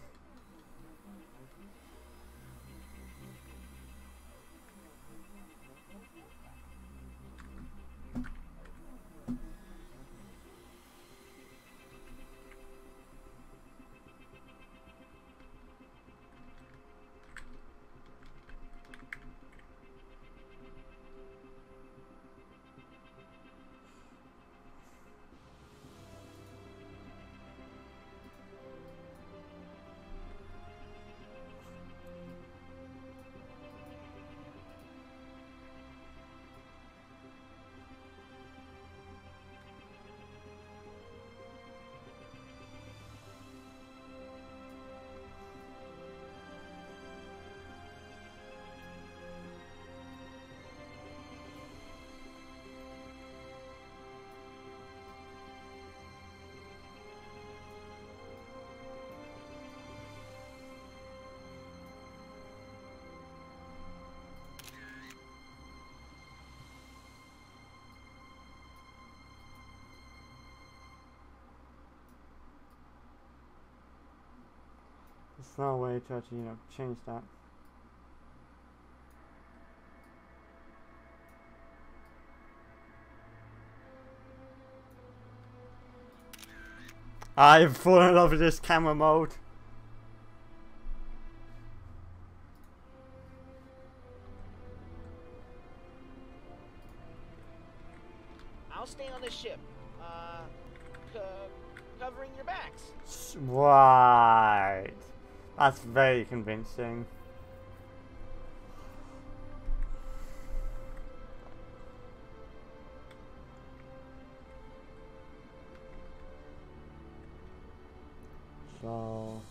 There's no way to actually, change that. I've fallen in love with this camera mode. I'll stay on the ship. Covering your backs. Right. That's very convincing. So...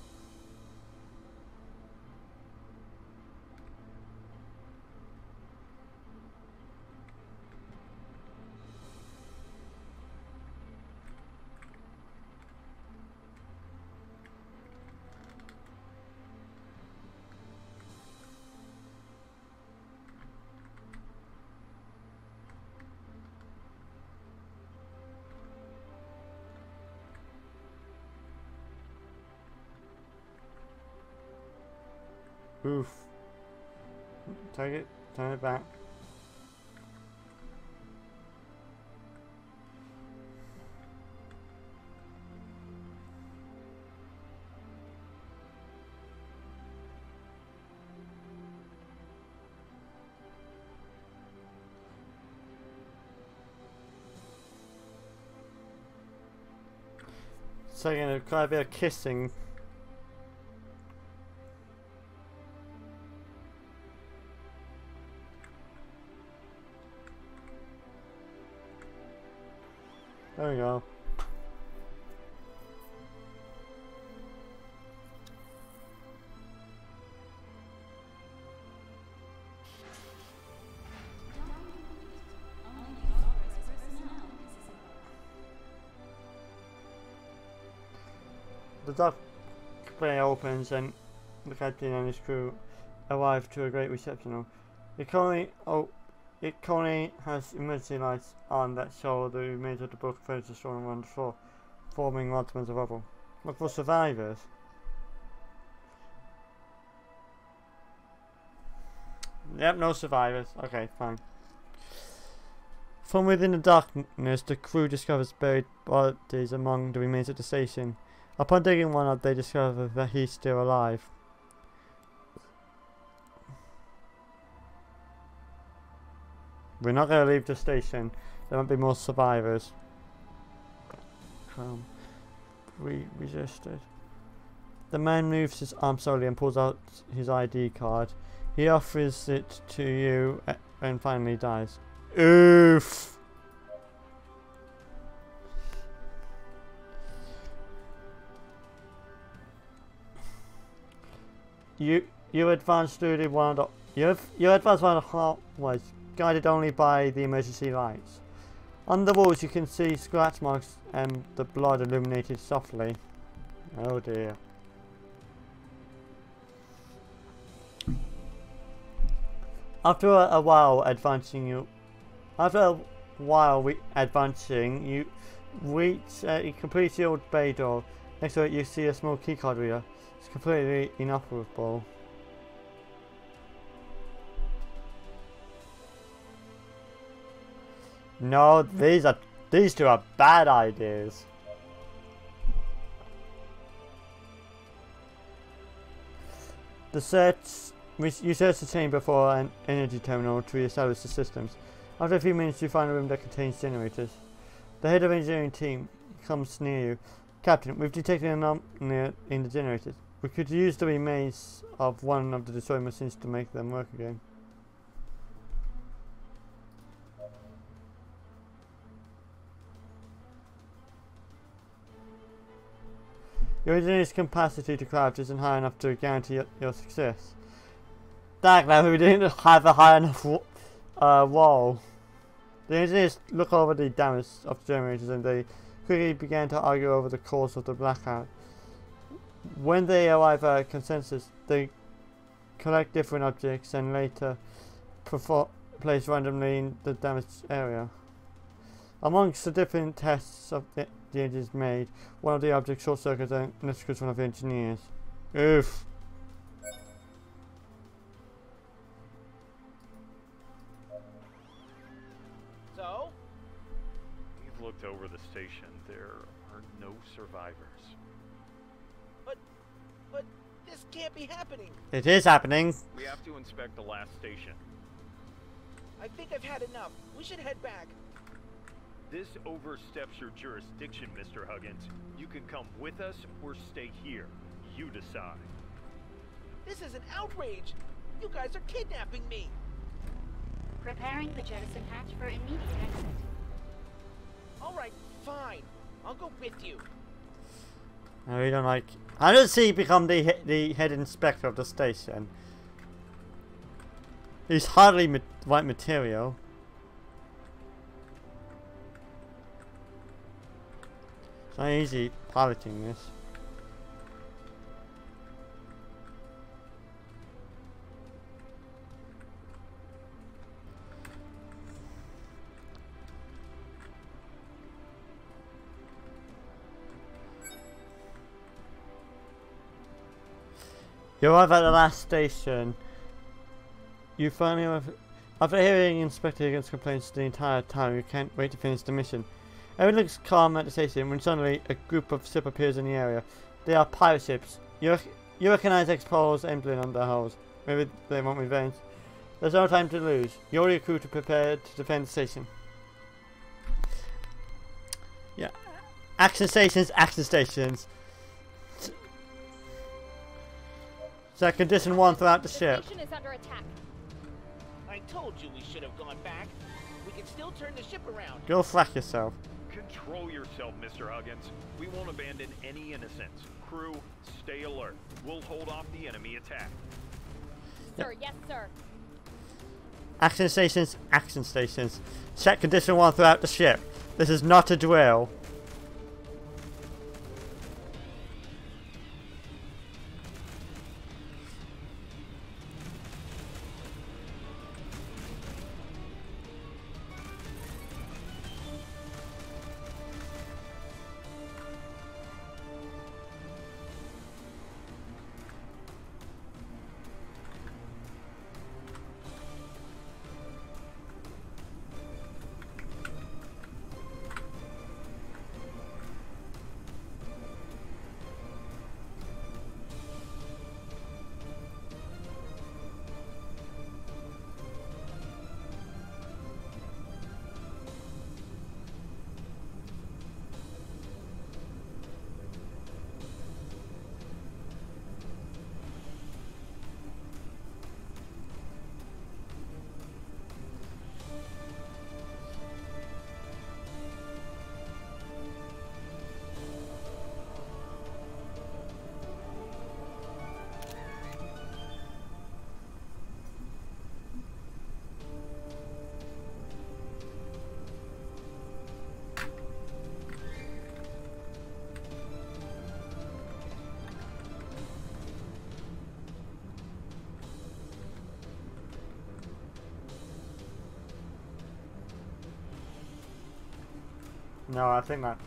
Oof. Take it, turn it back. So you're gonna quite a bit of kissing. There we go. The dock bay opens and the captain and his crew arrive to a great reception. It currently has emergency lights on that show the remains of the broken furniture strewn around the floor, forming large amounts of rubble. Look for survivors. Yep, no survivors. Okay, fine. From within the darkness, the crew discovers buried bodies among the remains at the station. Upon digging one up, they discover that he's still alive. We're not going to leave the station. There might be more survivors. We resisted. The man moves his arm slowly and pulls out his ID card. He offers it to you and finally dies. Oof! You advance through the one of the you advance one of the hallways, guided only by the emergency lights. On the walls you can see scratch marks and the blood illuminated softly. Oh dear. After a while advancing, you reach a completely sealed bay door. Next to it you see a small keycard reader. It's completely inoperable. No, these two are bad ideas. You search the chamber for an energy terminal to re-establish the systems. After a few minutes you find a room that contains generators. The head of the engineering team comes near you. Captain, we've detected an anomaly in the generators. We could use the remains of one of the destroyed machines to make them work again. Your engineer's capacity to craft isn't high enough to guarantee your success. Dag, now we didn't have a high enough wall. The engineers look over the damage of the generators and they quickly began to argue over the cause of the blackout. When they arrive at a consensus, they collect different objects and later place randomly in the damaged area. Amongst the different tests of the engineers made, one of the objects short circuits and electrocutes one of the engineers. Oof. So? We've looked over the station. There are no survivors. But this can't be happening. It is happening. We have to inspect the last station. I think I've had enough. We should head back. This oversteps your jurisdiction, Mr. Huggins. You can come with us or stay here. You decide. This is an outrage. You guys are kidnapping me. Preparing the jettison hatch for immediate exit. Alright, fine. I'll go with you. I really don't like... How does he become the head inspector of the station? He's hardly right material. It's not easy piloting this. You arrive at the last station. You finally arrive. After hearing Inspector Higgins' complaints the entire time, you can't wait to finish the mission. Everything looks calm at the station when suddenly a group of ships appears in the area. They are pirate ships. You recognize Explorer's emblem on their hulls. Maybe they want revenge. There's no time to lose. You order your crew to prepare to defend the station. Yeah. Action stations, action stations. So condition 1 throughout the ship. The station is under attack. I told you we should have gone back. We can still turn the ship around. Go frack yourself. Control yourself, Mr. Huggins. We won't abandon any innocents. Crew, stay alert. We'll hold off the enemy attack. Sir, yes, sir. Action stations, action stations. Check condition 1 throughout the ship. This is not a drill. No, I think that.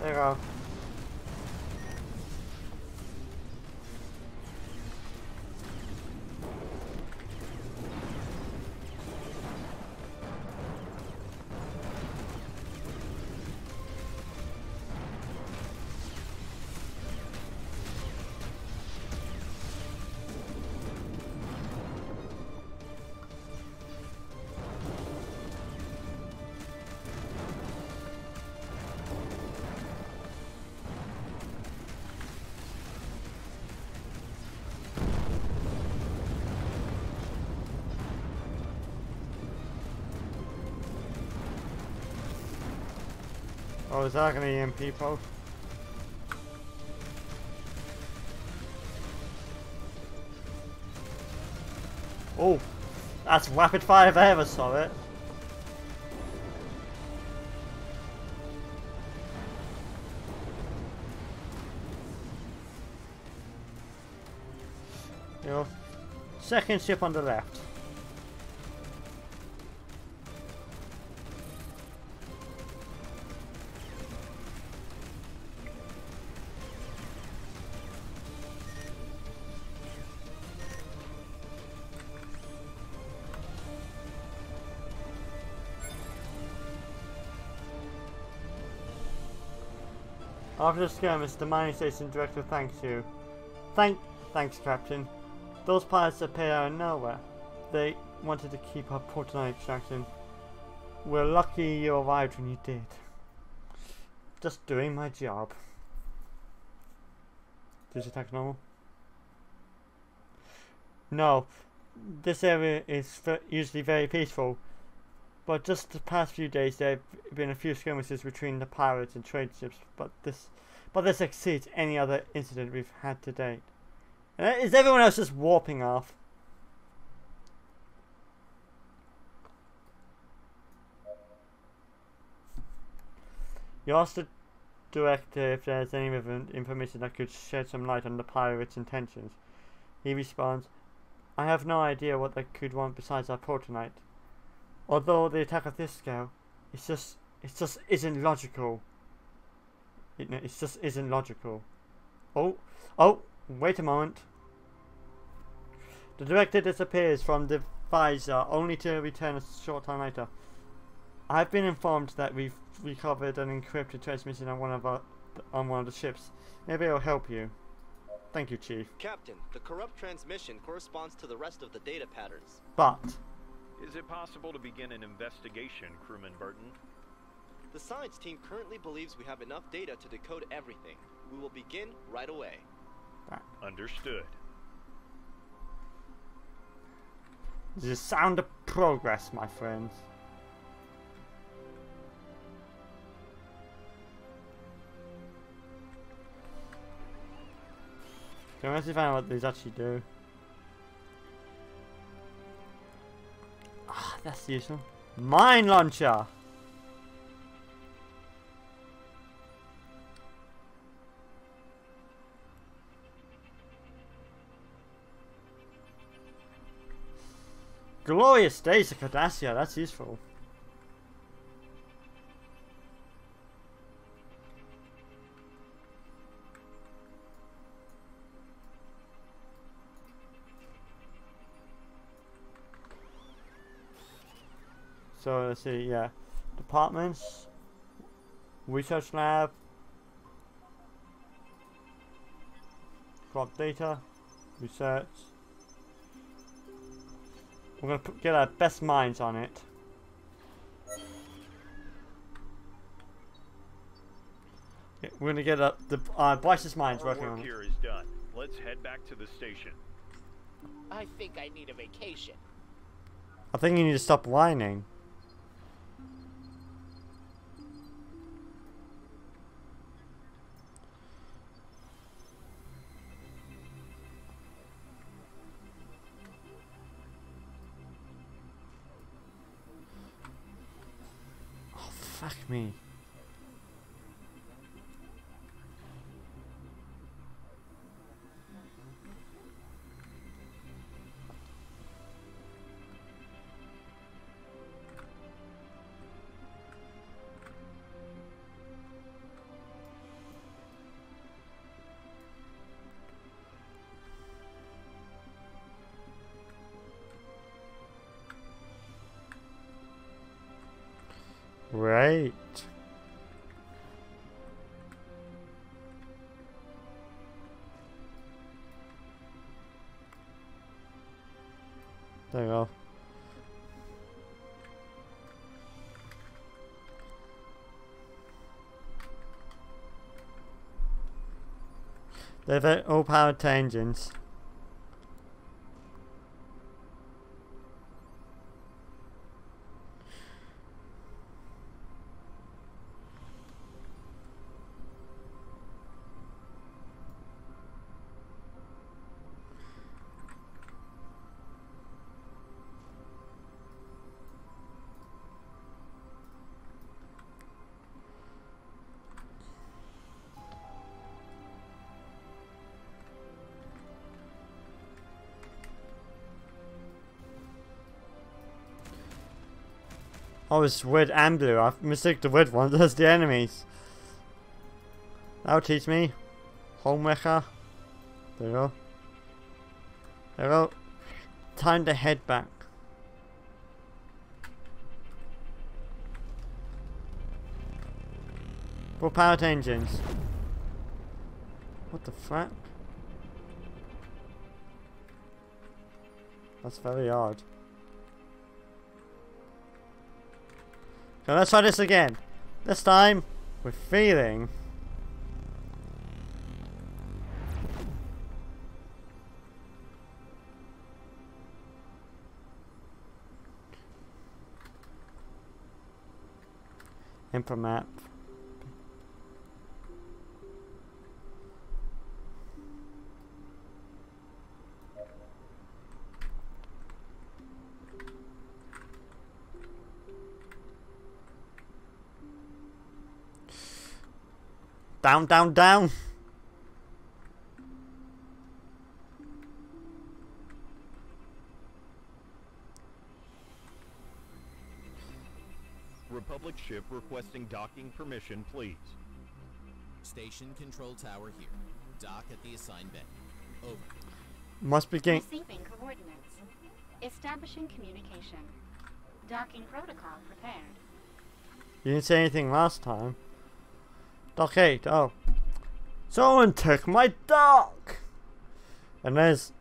There you go. Oh, is that gonna EMP post? Oh, that's rapid fire if I ever saw it. Your second ship on the left. After the skirmish, the mining station director thanks you. Thanks, Captain. Those pirates appear out of nowhere. They wanted to keep up Portonite extraction. We're lucky you arrived when you did. Just doing my job. Did you attack normal? No. This area is usually very peaceful. But just the past few days there have been a few skirmishes between the pirates and trade ships, but this exceeds any other incident we've had to date. Is everyone else just warping off? You asked the director if there's any information that could shed some light on the pirates' intentions. He responds, I have no idea what they could want besides our Portonite. Although the attack of this scale, it just isn't logical. It just isn't logical. Oh, wait a moment. The director disappears from the visor, only to return a short time later. I've been informed that we've recovered an encrypted transmission on one of the ships. Maybe it'll help you. Thank you, Chief. Captain, the corrupt transmission corresponds to the rest of the data patterns. But is it possible to begin an investigation, Crewman Burton? The science team currently believes we have enough data to decode everything. We will begin right away. Understood. The sound of progress, my friends. Can we actually find out what these actually do? Ah, that's useful. Mine launcher! Glorious days of Cardassia, that's useful. So let's see, yeah. Departments, research lab, crop data, research. We're gonna get our best minds on it. Yeah, we're gonna get the brightest minds working Our on work it. here is done. Let's head back to the station. I think I need a vacation. I think you need to stop whining. Oh, fuck me. Right. There you go. They're all powered to engines. Oh, it's red and blue. I mistook the red one as the enemies. That'll teach me. Homewrecker. There you go. There you go. Time to head back. Full powered engines. What the fuck? That's very odd. So let's try this again. This time, with feeling. Info map. Down, down, down. Republic ship requesting docking permission, please. Station control tower here. Dock at the assigned bay. Over. Must be getting. Receiving coordinates. Establishing communication. Docking protocol prepared. You didn't say anything last time. Dock 8, oh. Someone took my dock! And there's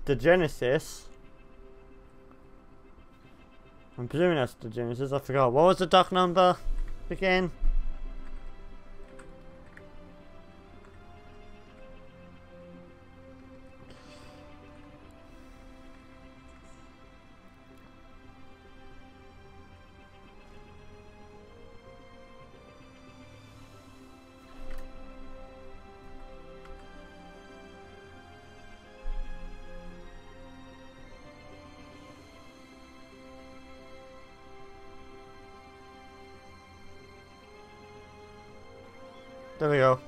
the Genesis. I'm presuming that's the Genesis, I forgot. What was the dock number again? There we go.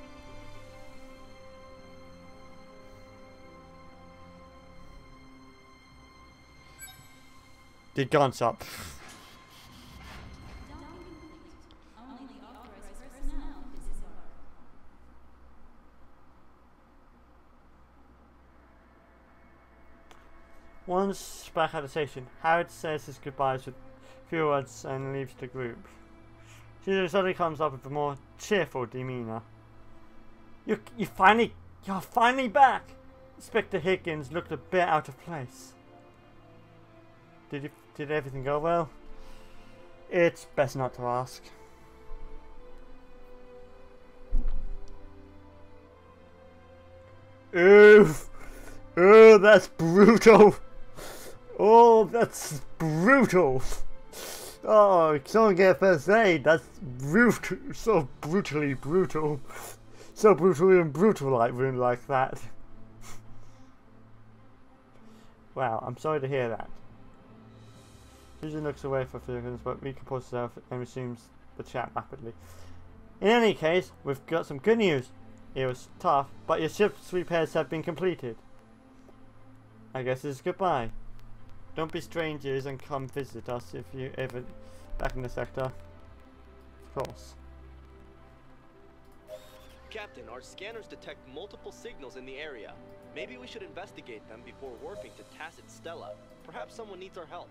The guns up. Once back at the station, Howard says his goodbyes with few words and leaves the group. She suddenly comes up with a more cheerful demeanor. You're finally back! Inspector Higgins looked a bit out of place. Did everything go well? It's best not to ask. Oof! Oh, that's brutal! Oh, that's brutal! Oh, someone get first aid. That's brutal. So brutally brutal. So brutally and brutal like that. Wow, I'm sorry to hear that. Susan looks away for a few seconds, but recomposes herself and resumes the chat rapidly. In any case, we've got some good news. It was tough, but your ship's repairs have been completed. I guess it's goodbye. Don't be strangers and come visit us if you're ever back in the sector. Of course. Captain, our scanners detect multiple signals in the area. Maybe we should investigate them before warping to Tacit Stella. Perhaps someone needs our help.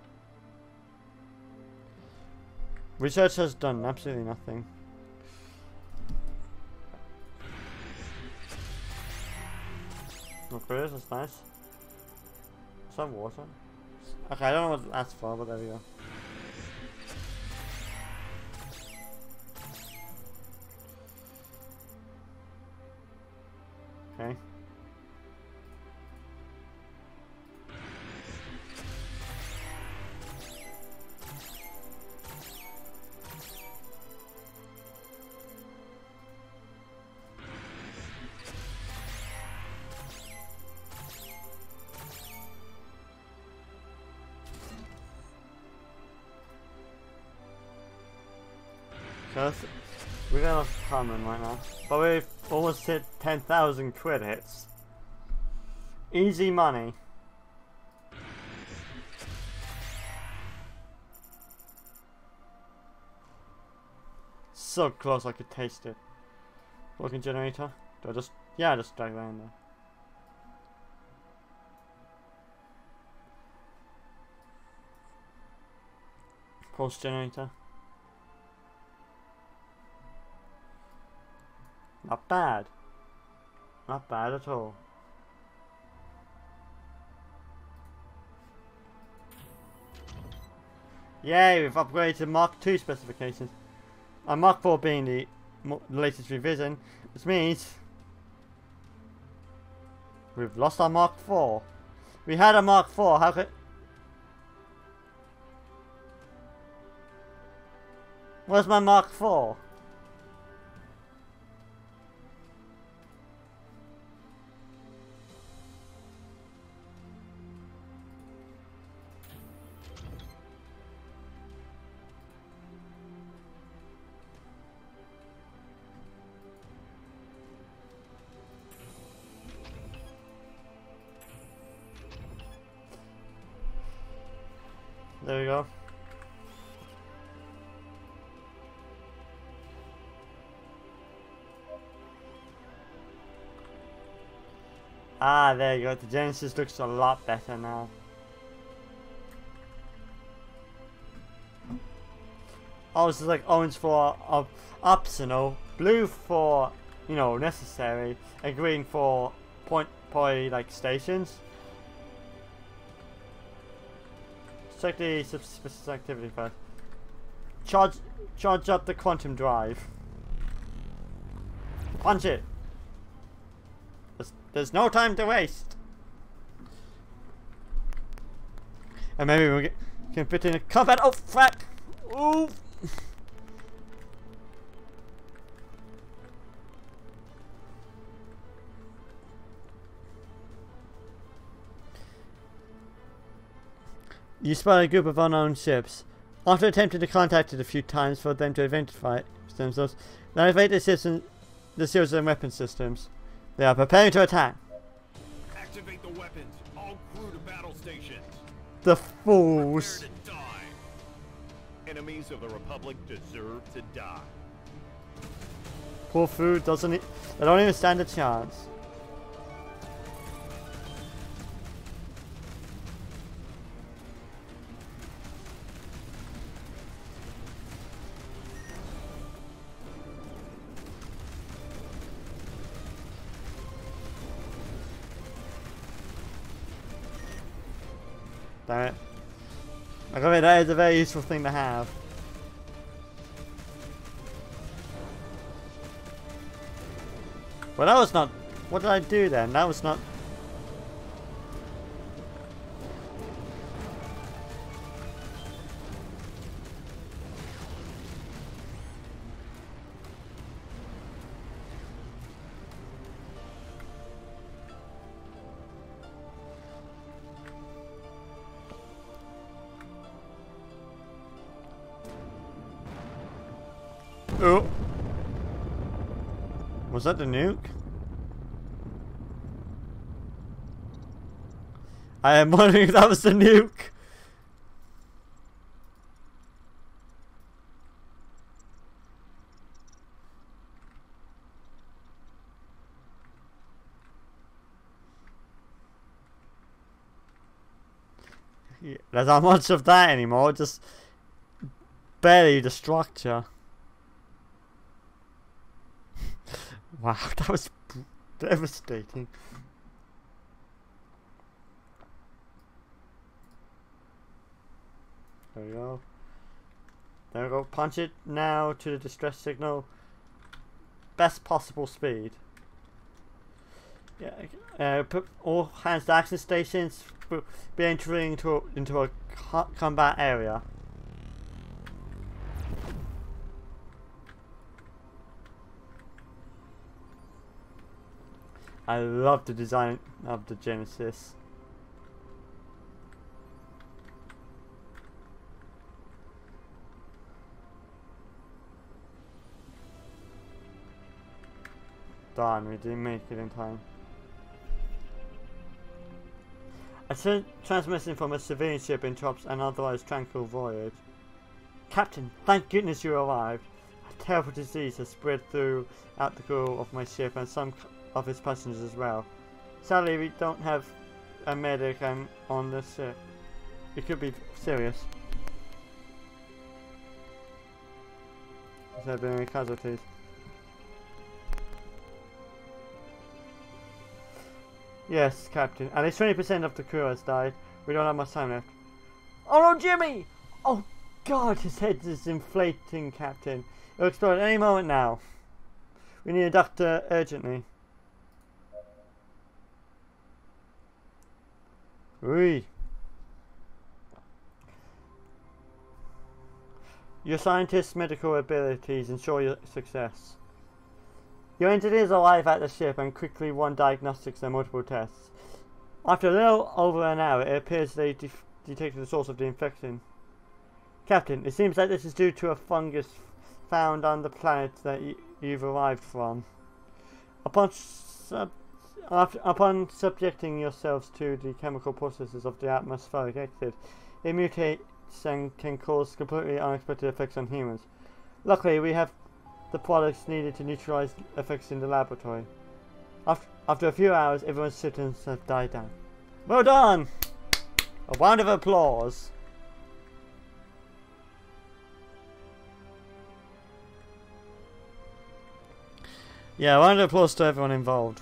Research has done absolutely nothing. Okay, that's nice. Some water. Okay, I don't know what that's for, but there we go. Okay. We're going off common right now, but we've almost hit 10,000 credits. Easy money. So close I could taste it. Working generator? Do I just... yeah, I just drag that in there. Pulse generator. Not bad. Not bad at all. Yay, we've upgraded to Mark II specifications. And Mark IV being the latest revision, which means we've lost our Mark IV. We had a Mark IV, how could... where's my Mark IV? There we go. Ah, there you go. The Genesis looks a lot better now. Oh, this is like orange for optional, blue for, you know, necessary, and green for point like stations. Check the suspicious activity first. Charge up the quantum drive. Punch it. There's no time to waste. And maybe we can fit in a combat. Oh, fuck! Ooh. You spot a group of unknown ships. After attempting to contact it a few times for them to identify themselves, they evade the ships and the shields and weapon systems. They are preparing to attack. Activate the weapons. All crew to battle stations. The fools. Prepare to die. Enemies of the Republic deserve to die. Poor food doesn't. They don't even stand a chance. Damn it. I mean, that is a very useful thing to have. Well, that was not... What did I do then? That was not... Oh! Was that the nuke? I am wondering if that was the nuke. Yeah, there's not much of that anymore, just barely the structure. Wow, that was devastating. There we go. There we go. Punch it now to the distress signal. Best possible speed. Yeah. Put all hands to action stations. Be entering into a combat area. I love the design of the Genesis. Darn, we didn't make it in time. A transmission from a civilian ship interrupts an otherwise tranquil voyage. Captain, thank goodness you arrived. A terrible disease has spread throughout the crew of my ship and some of its passengers as well. Sadly, we don't have a medic on the ship. It could be serious. Has there been any casualties? Yes, Captain. At least 20% of the crew has died. We don't have much time left. Oh no, Jimmy! Oh God, his head is inflating, Captain. It'll explode at any moment now. We need a doctor urgently. Ui. Your scientist's medical abilities ensure your success. Your engineers arrive at the ship and quickly run diagnostics and multiple tests. After a little over an hour, it appears they detected the source of the infection. Captain, it seems like this is due to a fungus found on the planet that you've arrived from. Upon subjecting yourselves to the chemical processes of the atmospheric exit, it mutates and can cause completely unexpected effects on humans. Luckily, we have the products needed to neutralize effects in the laboratory. After a few hours, everyone's symptoms have died down. Well done! A round of applause. Yeah, a round of applause to everyone involved.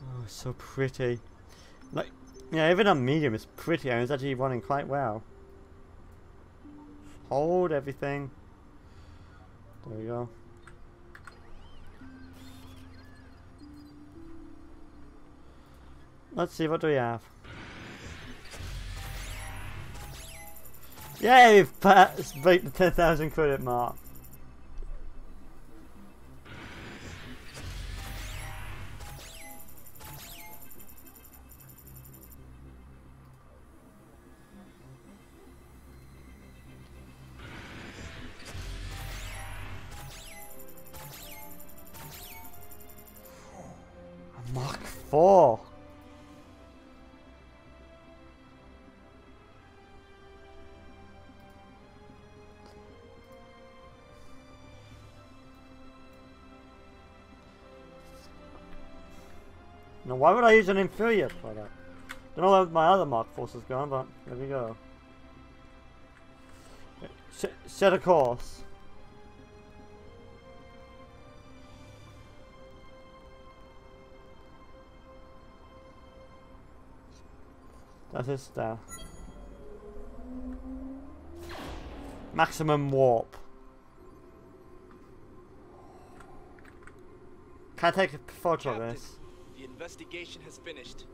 Oh, so pretty. Like, yeah, even on medium it's pretty and it's actually running quite well. Hold everything. There we go. Let's see, what do we have? Yay, we've passed the 10,000 credit mark. Mark 4. Now, why would I use an inferior for that? Don't know where my other Mark 4s is going, but there we go. Set a course. That is there. Maximum warp. Can I take a photo of this? The investigation has finished.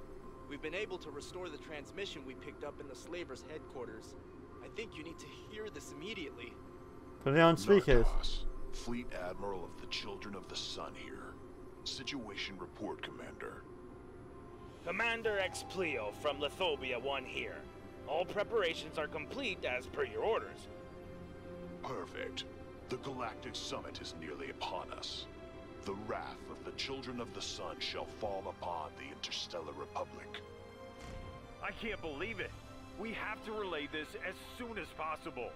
We've been able to restore the transmission we picked up in the Slavers' headquarters. I think you need to hear this immediately. Put it on speakers. Narcos, Fleet Admiral of the Children of the Sun here. Situation report, Commander. Commander Explio from Lithobia 1 here. All preparations are complete as per your orders. Perfect. The Galactic Summit is nearly upon us. The wrath of the Children of the Sun shall fall upon the Interstellar Republic. I can't believe it. We have to relay this as soon as possible.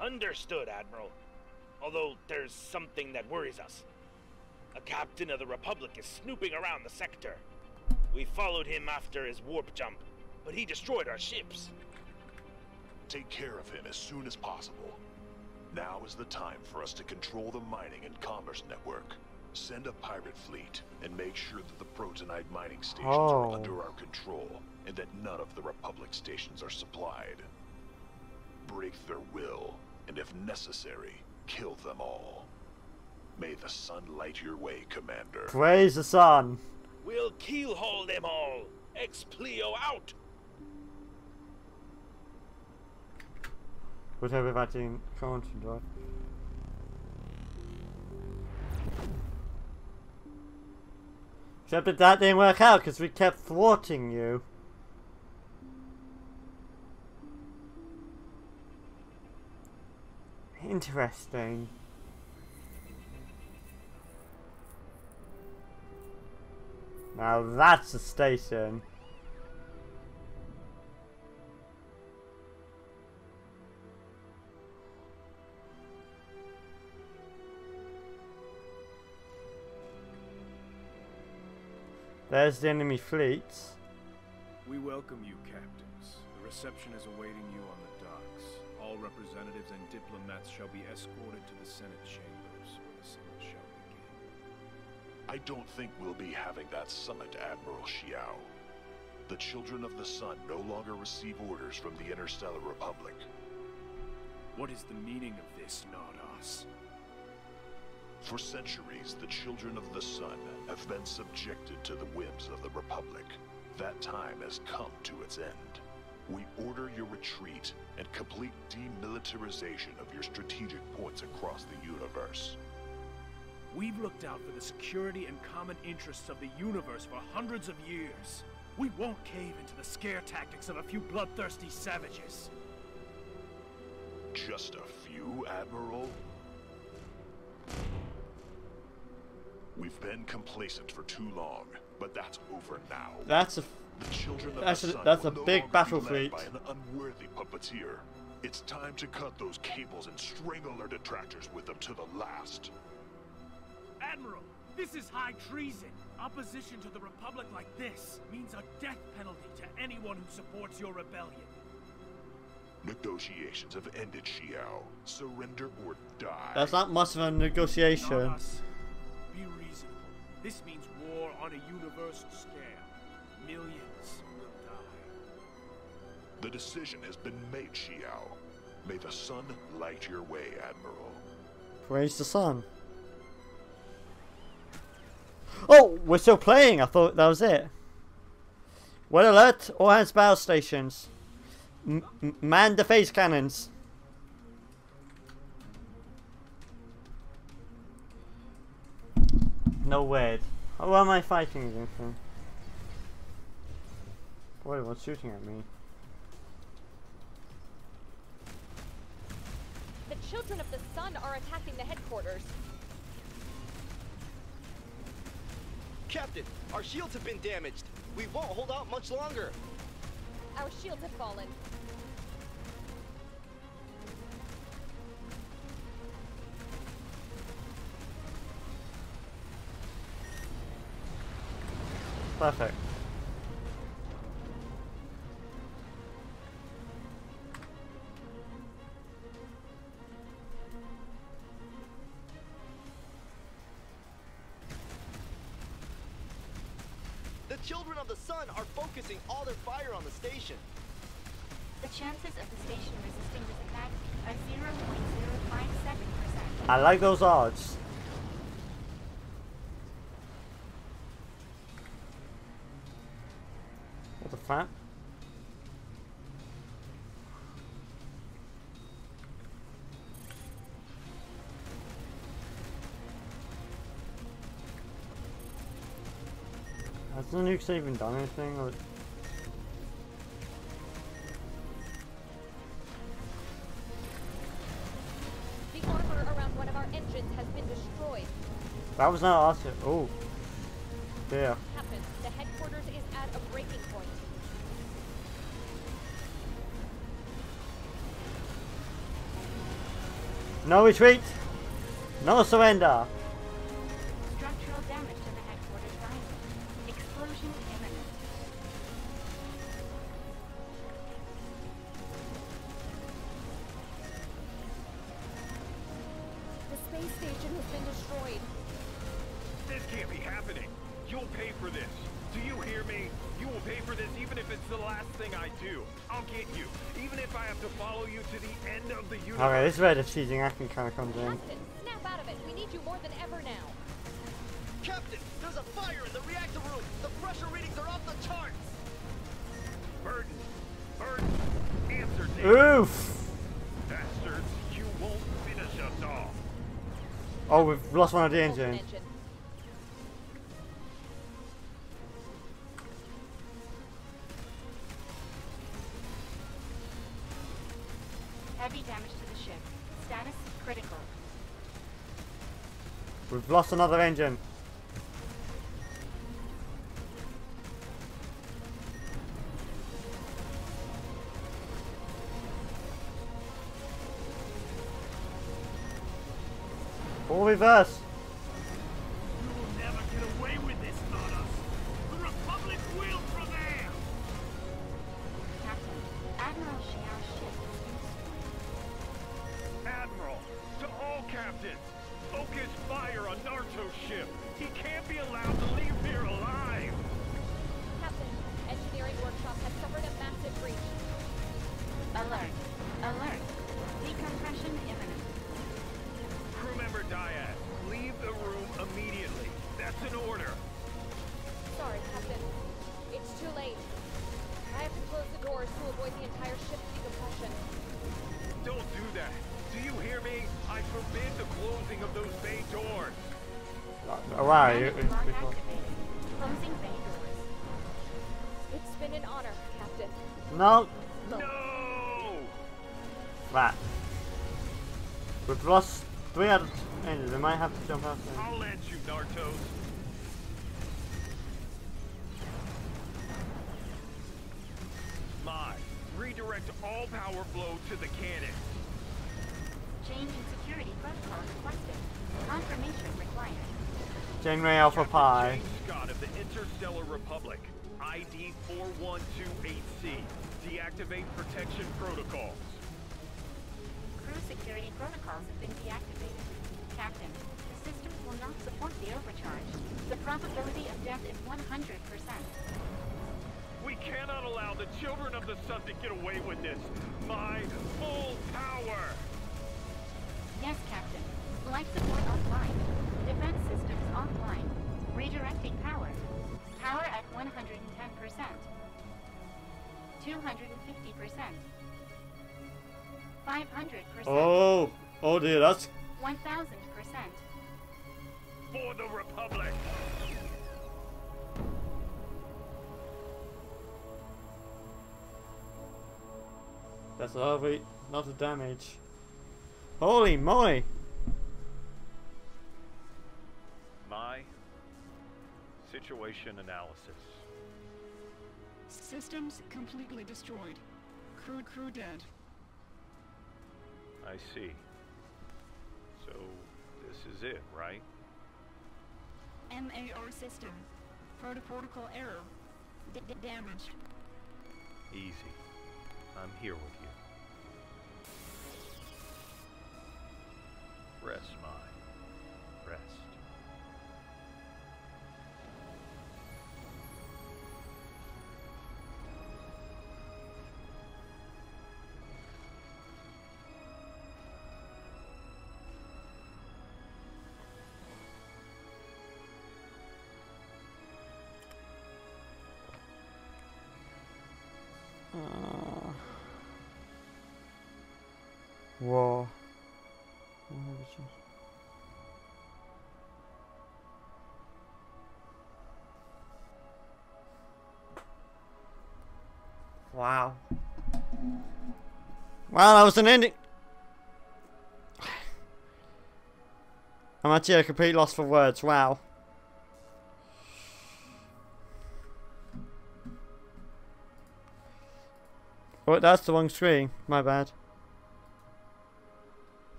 Understood, Admiral. Although there's something that worries us. A captain of the Republic is snooping around the sector. We followed him after his warp jump, but he destroyed our ships. Take care of him as soon as possible. Now is the time for us to control the mining and commerce network. Send a pirate fleet and make sure that the Protonite mining stations are under our control and that none of the Republic stations are supplied. Break their will, and if necessary, kill them all. May the sun light your way, Commander. Praise the sun. We'll keelhaul them all. Explio out. Whatever that didn't count, right? Except that didn't work out because we kept thwarting you. Interesting. Now that's a station. There's the enemy fleets. We welcome you, captains. The reception is awaiting you on the docks. All representatives and diplomats shall be escorted to the Senate chambers, where the summit shall begin. I don't think we'll be having that summit, Admiral Xiao. The Children of the Sun no longer receive orders from the Interstellar Republic. What is the meaning of this, Nardos? For centuries, the Children of the Sun have been subjected to the whims of the Republic. That time has come to its end. We order your retreat and complete demilitarization of your strategic points across the universe. We've looked out for the security and common interests of the universe for hundreds of years. We won't cave into the scare tactics of a few bloodthirsty savages. Just a few, Admiral? We've been complacent for too long, but that's over now. That's a that's a big battle fleet. By an unworthy puppeteer. It's time to cut those cables and strangle our detractors with them to the last. Admiral, this is high treason. Opposition to the Republic like this means a death penalty to anyone who supports your rebellion. Negotiations have ended, Xiao. Surrender or die. That's not much of a negotiation. Be reasonable. This means war on a universal scale. Millions will die. The decision has been made, Xiao. May the sun light your way, Admiral. Praise the sun. Oh, we're still playing. I thought that was it. Well, alert! All hands battle stations. Man the phase cannons. No way. Oh, why am I fighting against him? Boy, what's shooting at me? The Children of the Sun are attacking the headquarters. Captain, our shields have been damaged. We won't hold out much longer. Our shields have fallen. Perfect. The Children of the Sun are focusing all their fire on the station. The chances of the station resisting this attack are 0.057%. I like those odds. What the fuck? Has the nukes even done anything? Or The armor around one of our engines has been destroyed. that was not us. Oh, dear. Captain, the headquarters is at a breaking point. No retreat. No surrender. Structural damage to the headquarters rising. Explosion imminent. The space station has been destroyed. This can't be happening. You'll pay for this. Do you hear me? You will pay for this even if it's the last thing I do. I'll get you. Even if I have to follow you to the end of the universe. Okay, this is where the cheating acting kind of comes in. Captain, snap out of it. We need you more than ever now. Captain, there's a fire in the reactor room. The pressure readings are off the charts. Burton. Burton. Answer, David. Oof. Bastards, you won't finish us off. Oh, we've lost one of the Propulsion engines. engine. Heavy damage to the ship. Status critical. We've lost another engine. Full reverse. You will never get away with this, Thanos. The Republic will prevail. Captain, Admiral Xiao's ship has been destroyed. Admiral, to all captains, focus fire on Naruto's ship. He can't be allowed to leave here alive. Captain, engineering workshop has suffered a massive breach. Alert. Alert. Decompression imminent. Crew member Diaz, leave the room immediately. That's an order. Sorry, Captain. It's too late. I have to close the doors to avoid the entire ship's decompression. Don't do that. Do you hear me? I forbid the closing of those bay doors. Wow, Lock activated. Closing bay doors. It's been an honor, Captain. No. No! That. We've lost 3 out of engines. We might have to jump out there. I'll land you, Nartos. Redirect all power flow to the cannon. Change in security protocol requested. Confirmation required. Janeway Alpha Pi. James Scott of the Interstellar Republic. ID 4128C. Deactivate protection protocols. Crew security protocols have been deactivated. Captain, the systems will not support the overcharge. The probability of death is 100%. We cannot allow the Children of the Sun to get away with this. My full power! Yes, Captain. Life support offline. Defense systems offline. Redirecting power. Power at 110%. 250%. 500%. Oh dear, that's 1000%. For the Republic! that's a lot of damage. Holy moly! My situation analysis. Systems completely destroyed. Crew dead. I see. So, this is it, right? MAR system. Protocol error. Damaged. Easy. I'm here with you. Rest, mind. Rest. Whoa. Wow. Wow, that was an ending. I'm actually a complete loss for words. Wow. Oh, that's the wrong screen. My bad.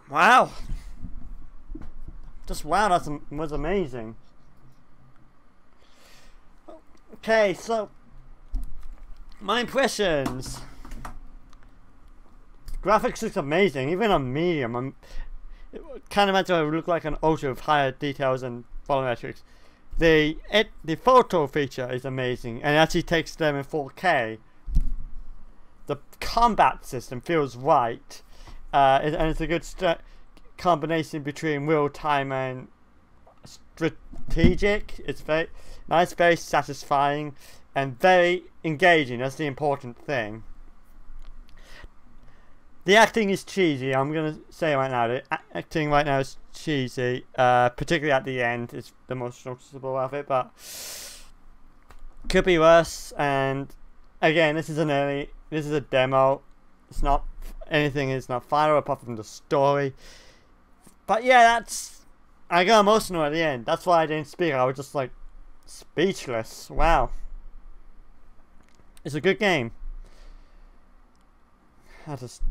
Wow. Just wow, that was amazing. Okay, so my impressions. Graphics looks amazing, even on medium. Can't imagine it would look like an ultra with higher details and volumetrics. The photo feature is amazing and it actually takes them in 4K. The combat system feels right, and it's a good combination between real time and strategic. It's very nice, very satisfying, and very engaging. That's the important thing. The acting is cheesy. I'm gonna say right now, the acting right now is cheesy. Particularly at the end, it's the most noticeable of it, but could be worse. And again, this is a demo. It's not anything. Is not final apart from the story. But yeah, I got emotional at the end. That's why I didn't speak. I was just like speechless. Wow. It's a good game. I just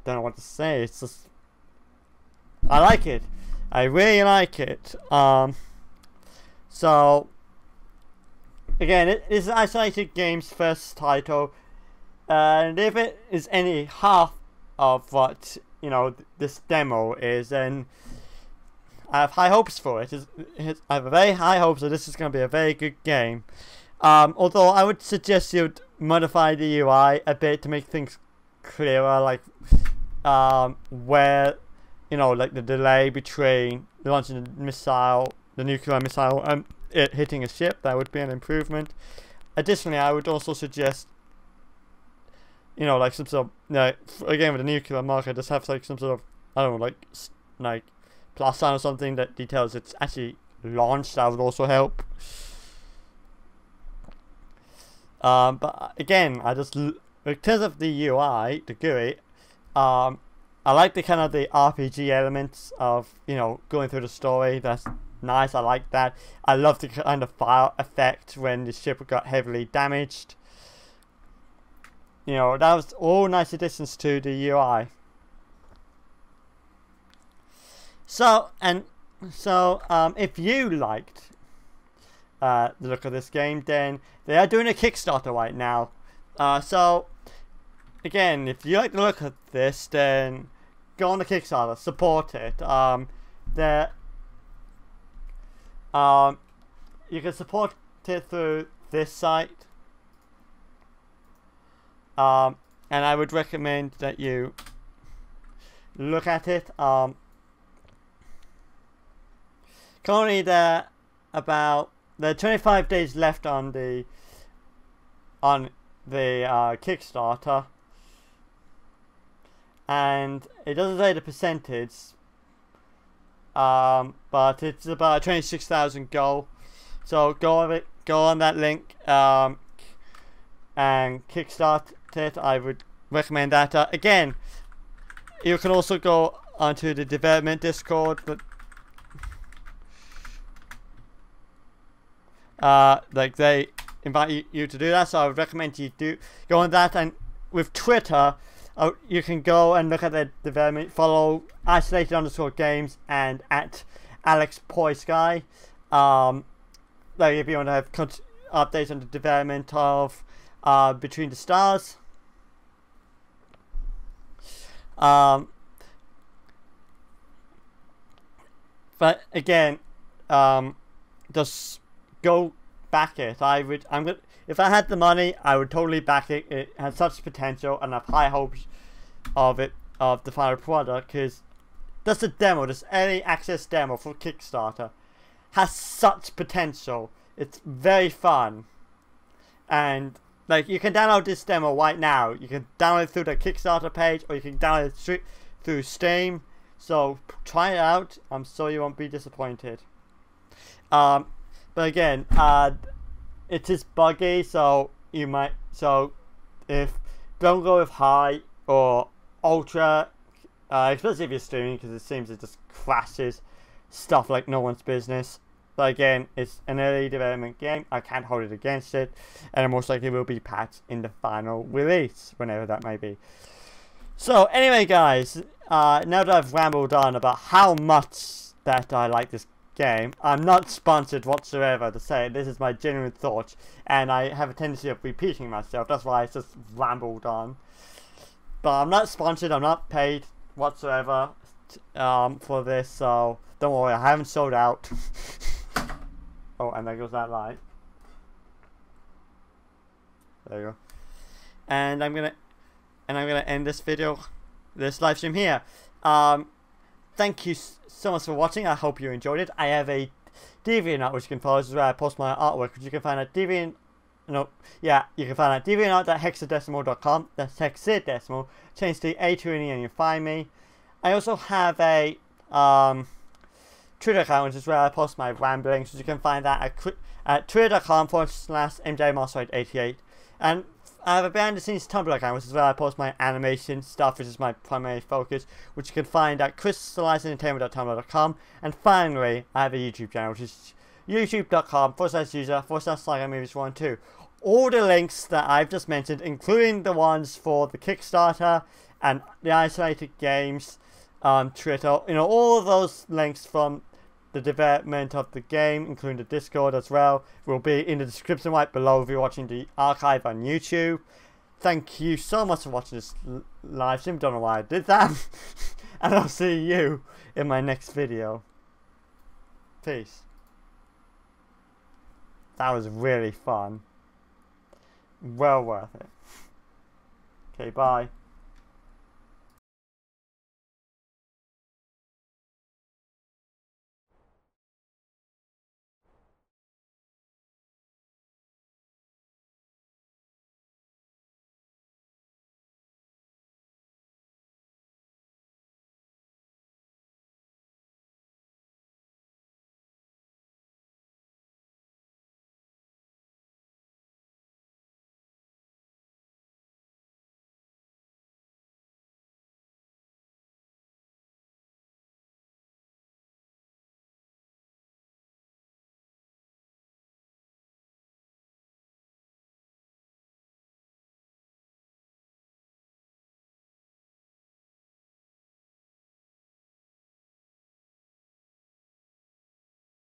don't know what to say. It's just, I like it. I really like it. So again, it is Isolated Games' first title, and if it is any half of what this demo is, then I have high hopes for it. I have very high hopes that this is going to be a very good game. Although I would suggest you would modify the UI a bit to make things clearer, like where like the delay between launching the nuclear missile, and it hitting a ship. That would be an improvement. Additionally, I would also suggest like some sort of again with the nuclear marker, just have like some sort of like plus sign or something that details it's actually launched. That would also help. But again, in terms of the UI, the GUI, I like the kind of the RPG elements of going through the story. That's nice. I like that. I love the kind of fire effect when the ship got heavily damaged. That was all nice additions to the UI. So if you liked the look of this game, then they are doing a Kickstarter right now. So again, if you like the look of this, then go on the Kickstarter, support it. You can support it through this site. And I would recommend that you look at it. Currently there are 25 days left on the Kickstarter, and it doesn't say the percentage, but it's about 26,000 goal. So go on that link and kickstart it. I would recommend that. Again, you can also go onto the development Discord, but like they invite you to do that, so I would recommend you do go on that. And with Twitter, you can go and look at the development, follow Isolated_Games and at AlexPoisky. Like if you want to have updates on the development of Between the Stars. But again, just go back it. If I had the money, I would totally back it. It has such potential, and I have high hopes of it, of the final product, because just a demo, this early access demo for Kickstarter has such potential. It's very fun, and like you can download this demo right now. You can download it through the Kickstarter page, or you can download it straight through Steam. So try it out. I'm sure you won't be disappointed. But again, it is buggy, so you might. So if don't go with high or ultra, especially if you're streaming, because it seems it just crashes stuff like no one's business. But again, it's an early development game. I can't hold it against it, and it most likely will be patched in the final release, whenever that may be. So anyway, guys, now that I've rambled on about how much that I like this game, I'm not sponsored whatsoever to say it. This is my genuine thoughts, and I have a tendency of repeating myself. That's why I just rambled on. But I'm not sponsored. I'm not paid whatsoever for this. So don't worry. I haven't sold out. Oh, and there goes that light. There you go. And I'm gonna end this video, this live stream here. Thank you so much for watching. I hope you enjoyed it. I have a DeviantArt which you can follow. This is where I post my artwork, which you can find at you can find at deviantart.hexadecimal.com. That's hexadecimal. Change the A to an E and you'll find me. I also have a Twitter account, which is where I post my ramblings, which you can find that at twitter.com/MJMarswright88. And I have a behind the scenes Tumblr account, which is where I post my animation stuff, which is my primary focus, which you can find at crystallizeentertainment.tumblr.com. And finally, I have a YouTube channel, which is youtube.com/user/SligoMovies12. All the links that I've just mentioned, including the ones for the Kickstarter and the Isolated Games Twitter, all of those links from the development of the game, including the Discord as well, will be in the description right below if you're watching the archive on YouTube. Thank you so much for watching this live stream. Don't know why I did that. And I'll see you in my next video. Peace. That was really fun. Well worth it. Okay, bye.